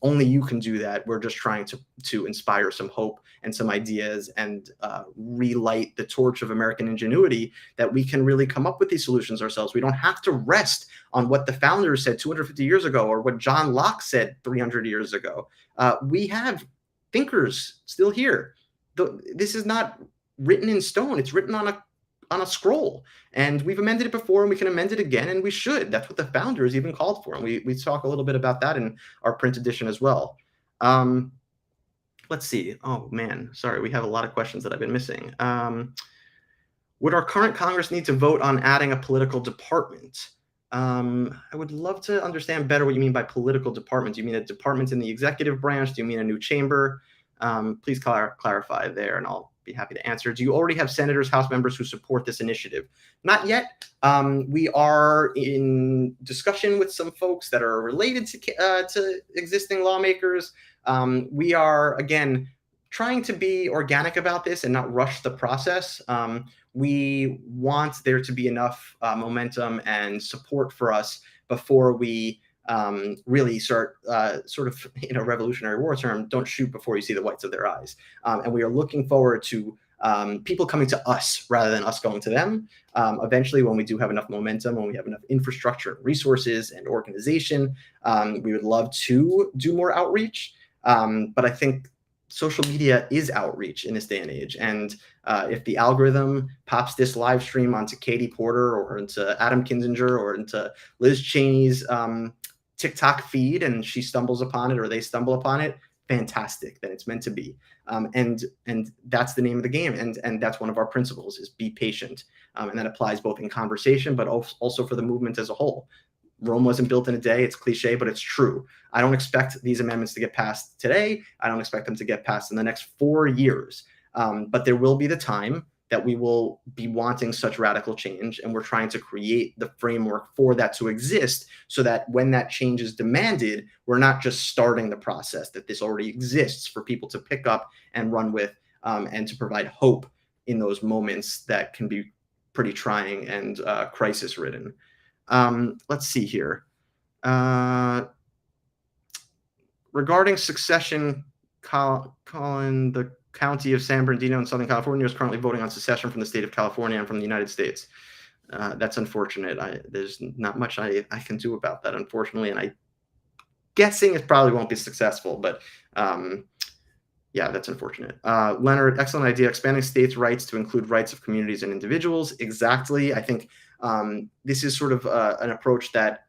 Only you can do that. We're just trying to inspire some hope and some ideas, and relight the torch of American ingenuity, that we can really come up with these solutions ourselves. We don't have to rest on what the founders said 250 years ago, or what John Locke said 300 years ago. We have thinkers still here. This is not written in stone. It's written on a scroll, and we've amended it before, and we can amend it again, and we should. That's what the founders even called for, and we talk a little bit about that in our print edition as well. Let's see. Oh man, sorry, we have a lot of questions that I've been missing. Would our current Congress need to vote on adding a political department? I would love to understand better what you mean by political department. Do you mean a department in the executive branch? Do you mean a new chamber? Please clarify there, and I'll be happy to answer. Do you already have senators, House members who support this initiative? Not yet. We are in discussion with some folks that are related to existing lawmakers. We are, again, trying to be organic about this and not rush the process. We want there to be enough momentum and support for us before we really start sort of, in a Revolutionary War term, don't shoot before you see the whites of their eyes. And we are looking forward to people coming to us rather than us going to them. Eventually, when we do have enough momentum, when we have enough infrastructure, resources, and organization, we would love to do more outreach. But I think social media is outreach in this day and age. And if the algorithm pops this live stream onto Katie Porter or into Adam Kinzinger or into Liz Cheney's TikTok feed, and she stumbles upon it or they stumble upon it, fantastic, then it's meant to be. And that's the name of the game. And that's one of our principles, is be patient. And that applies both in conversation, but also for the movement as a whole. Rome wasn't built in a day. It's cliche, but it's true. I don't expect these amendments to get passed today. I don't expect them to get passed in the next 4 years. But there will be the time that we will be wanting such radical change, and we're trying to create the framework for that to exist so that when that change is demanded, we're not just starting the process, that this already exists for people to pick up and run with, and to provide hope in those moments that can be pretty trying and crisis-ridden. Let's see here. Regarding succession, Colin, the county of San Bernardino in Southern California is currently voting on secession from the state of California and from the United States. That's unfortunate. There's not much I can do about that, unfortunately, and I'm guessing it probably won't be successful, but yeah, that's unfortunate. Leonard, excellent idea. Expanding states' rights to include rights of communities and individuals. Exactly. I think this is sort of an approach that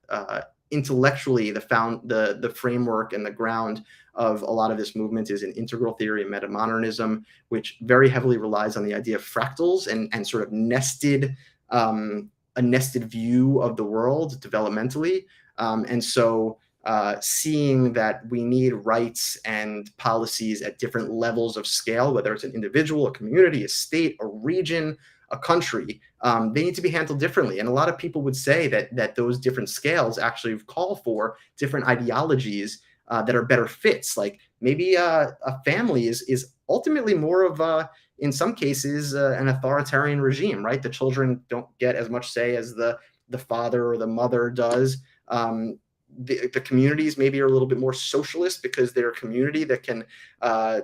intellectually the framework and the ground of a lot of this movement is an integral theory of metamodernism, which very heavily relies on the idea of fractals and sort of a nested view of the world developmentally. And so seeing that we need rights and policies at different levels of scale, whether it's an individual, a community, a state, a region, a country, they need to be handled differently. And a lot of people would say that those different scales actually call for different ideologies that are better fits. Like maybe a family is ultimately more of in some cases, an authoritarian regime, right? The children don't get as much say as the father or the mother does. The communities maybe are a little bit more socialist because they're a community that can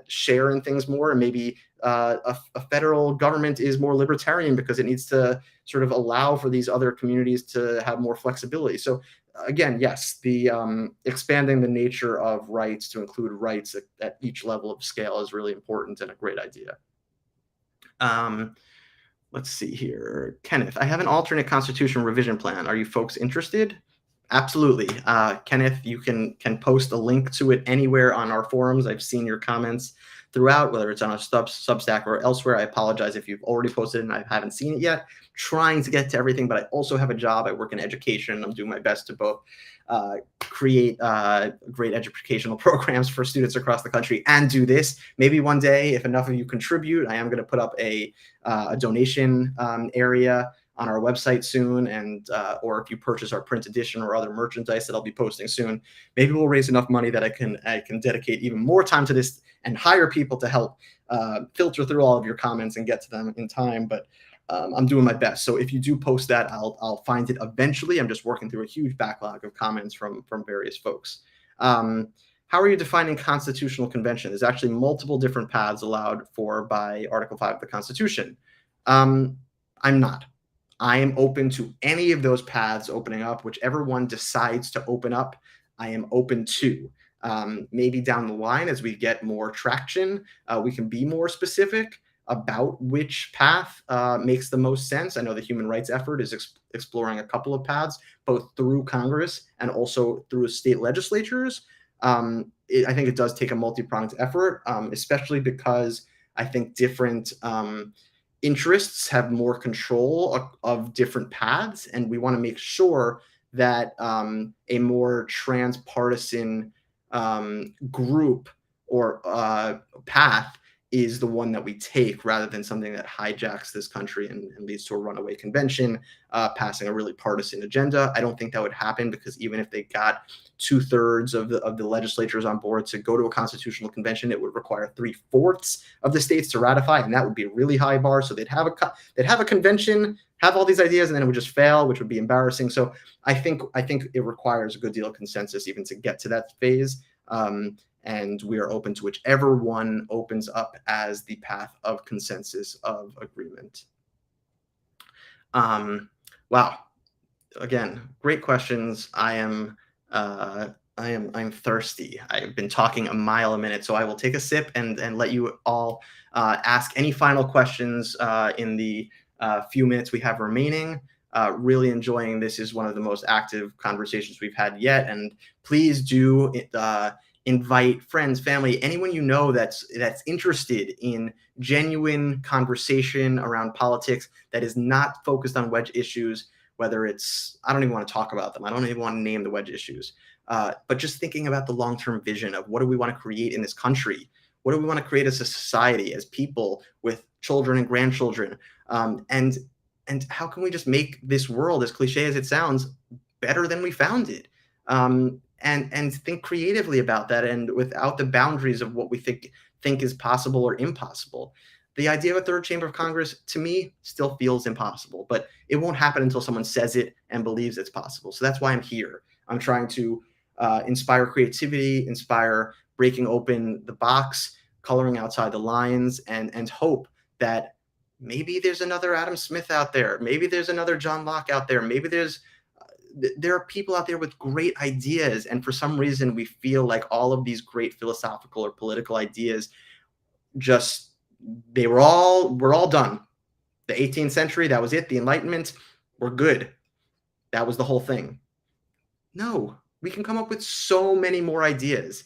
share in things more, and maybe a federal government is more libertarian because it needs to sort of allow for these other communities to have more flexibility. So again, yes, the expanding the nature of rights to include rights at each level of scale is really important and a great idea. Let's see here. Kenneth, I have an alternate constitution revision plan. Are you folks interested? Absolutely. Kenneth, you can post a link to it anywhere on our forums. I've seen your comments throughout, whether it's on a Substack or elsewhere. I apologize if you've already posted it and I haven't seen it yet. Trying to get to everything, but I also have a job. I work in education. I'm doing my best to both create great educational programs for students across the country and do this. Maybe one day, if enough of you contribute, I am going to put up a donation area on our website soon, and or if you purchase our print edition or other merchandise that I'll be posting soon, maybe we'll raise enough money that I can dedicate even more time to this and hire people to help filter through all of your comments and get to them in time. But I'm doing my best. So if you do post that, I'll find it eventually. I'm just working through a huge backlog of comments from various folks. How are you defining constitutional convention? There's actually multiple different paths allowed for by Article 5 of the Constitution. I'm not. I am open to any of those paths opening up. Whichever one decides to open up, I am open to. Maybe down the line, as we get more traction, we can be more specific about which path makes the most sense. I know the human rights effort is exploring a couple of paths, both through Congress and also through state legislatures. I think it does take a multi-pronged effort, especially because I think different interests have more control of different paths, and we want to make sure that a more transpartisan group or path is the one that we take, rather than something that hijacks this country and leads to a runaway convention, passing a really partisan agenda. I don't think that would happen, because even if they got 2/3 of the legislatures on board to go to a constitutional convention, it would require 3/4 of the states to ratify, and that would be a really high bar. So they'd have a convention, have all these ideas, and then it would just fail, which would be embarrassing. So I think it requires a good deal of consensus even to get to that phase. And we are open to whichever one opens up as the path of consensus of agreement. Wow. Again, great questions. I'm thirsty. I've been talking a mile a minute, so I will take a sip and let you all ask any final questions in the few minutes we have remaining. Really enjoying this. Is one of the most active conversations we've had yet, and please do invite friends, family, anyone you know that's interested in genuine conversation around politics that is not focused on wedge issues. Whether it's, I don't even want to talk about them. I don't even want to name the wedge issues. But just thinking about the long-term vision of what do we want to create in this country? What do we want to create as a society, as people with children and grandchildren? And how can we just make this world, as cliche as it sounds, better than we found it? And think creatively about that, and without the boundaries of what we think is possible or impossible. The idea of a third chamber of Congress, to me, still feels impossible, but it won't happen until someone says it and believes it's possible. So that's why I'm here. I'm trying to inspire creativity, inspire breaking open the box, coloring outside the lines, and hope that maybe there's another Adam Smith out there. Maybe there's another John Locke out there. Maybe there are people out there with great ideas, and for some reason we feel like all of these great philosophical or political ideas we're all done. The 18th century, that was it. The Enlightenment, we're good. That was the whole thing. No, we can come up with so many more ideas.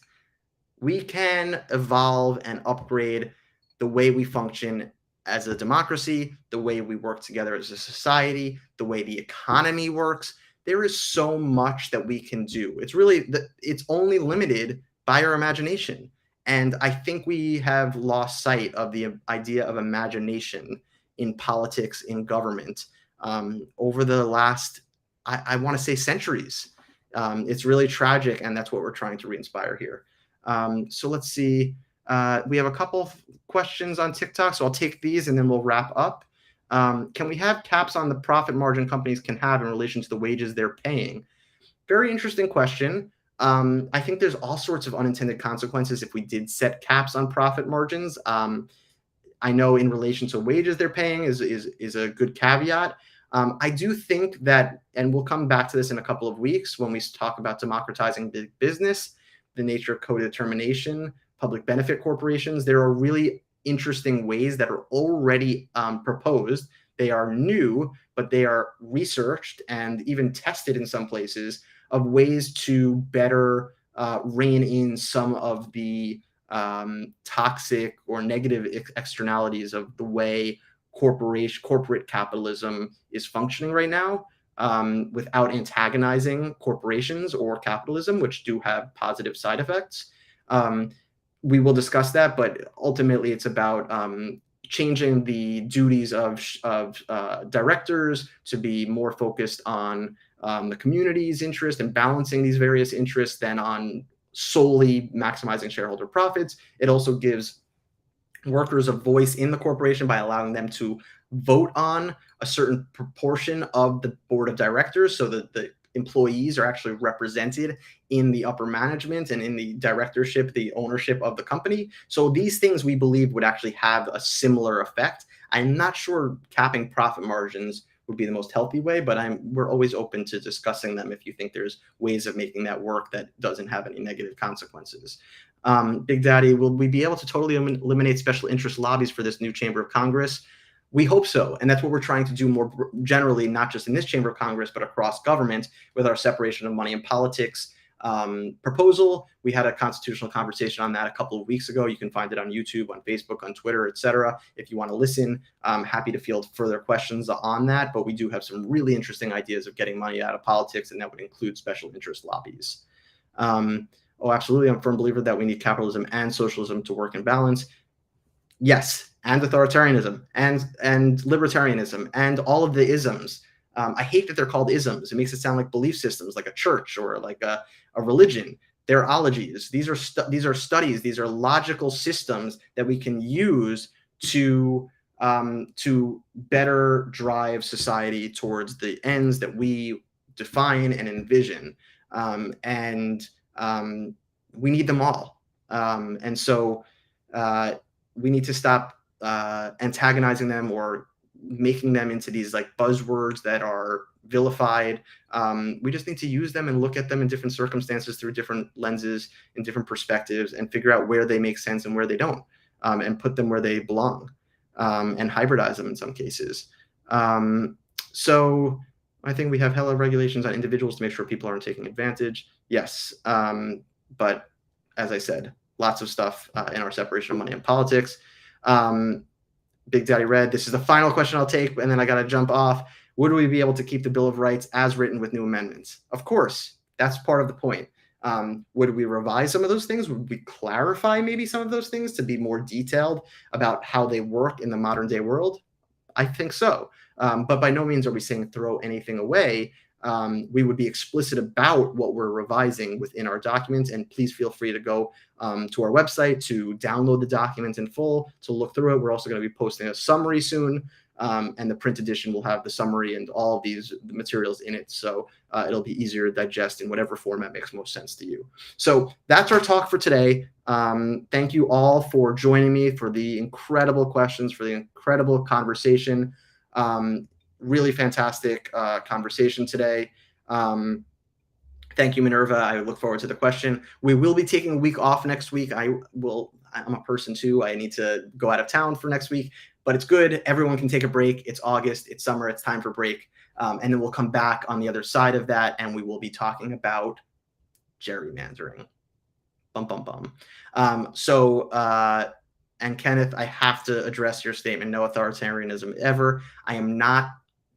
We can evolve and upgrade the way we function as a democracy, the way we work together as a society, the way the economy works. There is so much that we can do. It's only limited by our imagination. And I think we have lost sight of the idea of imagination in politics, in government, over the last, I want to say, centuries. It's really tragic, and that's what we're trying to re-inspire here. So let's see. We have a couple of questions on TikTok, so I'll take these and then we'll wrap up. Can we have caps on the profit margin companies can have in relation to the wages they're paying? Very interesting question. I think there's all sorts of unintended consequences if we did set caps on profit margins. I know in relation to wages they're paying is a good caveat. I do think that, and we'll come back to this in a couple of weeks when we talk about democratizing big business, the nature of co-determination, public benefit corporations. There are really interesting ways that are already proposed. They are new, but they are researched and even tested in some places, of ways to better rein in some of the toxic or negative externalities of the way corporate capitalism is functioning right now, without antagonizing corporations or capitalism, which do have positive side effects. We will discuss that, but ultimately it's about changing the duties of directors to be more focused on the community's interest and balancing these various interests than on solely maximizing shareholder profits. It also gives workers a voice in the corporation by allowing them to vote on a certain proportion of the board of directors, so that the employees are actually represented in the upper management and in the directorship, the ownership of the company. So these things we believe would actually have a similar effect. I'm not sure capping profit margins would be the most healthy way, but we're always open to discussing them if you think there's ways of making that work that doesn't have any negative consequences. Big Daddy, will we be able to totally eliminate special interest lobbies for this new chamber of Congress? We hope so. And that's what we're trying to do more generally, not just in this chamber of Congress, but across government with our separation of money and politics proposal. We had a constitutional conversation on that a couple of weeks ago. You can find it on YouTube, on Facebook, on Twitter, etc. If you want to listen, I'm happy to field further questions on that. But we do have some really interesting ideas of getting money out of politics, and that would include special interest lobbies. Oh, absolutely. I'm a firm believer that we need capitalism and socialism to work in balance. Yes, and authoritarianism and libertarianism and all of the isms. I hate that they're called isms. It makes it sound like belief systems, like a church or like a religion. They're ologies. These are studies. These are logical systems that we can use to better drive society towards the ends that we define and envision. We need them all. And so we need to stop antagonizing them or making them into these like buzzwords that are vilified. We just need to use them and look at them in different circumstances through different lenses and different perspectives and figure out where they make sense and where they don't, and put them where they belong, and hybridize them in some cases. So I think we have hella regulations on individuals to make sure people aren't taking advantage. Yes. But as I said, lots of stuff in our separation of money and politics. Big Daddy Red, this is the final question I'll take, and then I got to jump off. Would we be able to keep the Bill of Rights as written with new amendments? Of course. That's part of the point. Would we revise some of those things? Would we clarify maybe some of those things to be more detailed about how they work in the modern day world? I think so. But by no means are we saying throw anything away. We would be explicit about what we're revising within our documents, and please feel free to go to our website to download the document in full, to look through it. We're also going to be posting a summary soon, and the print edition will have the summary and all of these materials in it, so it'll be easier to digest in whatever format makes most sense to you. So that's our talk for today. Thank you all for joining me, for the incredible questions, for the incredible conversation. Really fantastic conversation today. Thank you, Minerva. I look forward to the question. We will be taking a week off next week. I'm a person too. I need to go out of town for next week, but it's good. Everyone can take a break. It's August, it's summer, it's time for break. And then we'll come back on the other side of that, and we will be talking about gerrymandering. Bum, bum, bum. And Kenneth, I have to address your statement, no authoritarianism ever. I am not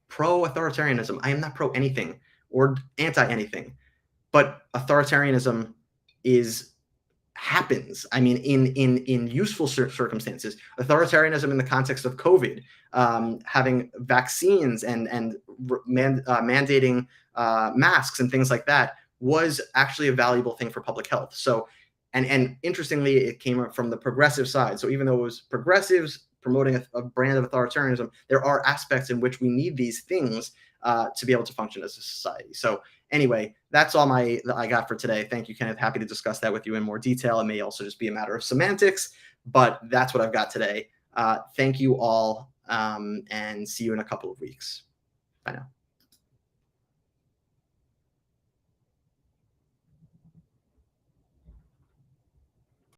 pro-authoritarianism. I am not pro anything or anti-anything. But authoritarianism happens. I mean, in useful circumstances. Authoritarianism in the context of COVID, having vaccines and mandating masks and things like that was actually a valuable thing for public health. So, and interestingly, it came from the progressive side. So even though it was progressives promoting a brand of authoritarianism, there are aspects in which we need these things to be able to function as a society. So anyway, that's all I got for today. Thank you, Kenneth. Happy to discuss that with you in more detail. It may also just be a matter of semantics, but that's what I've got today. Thank you all, and see you in a couple of weeks. Bye now.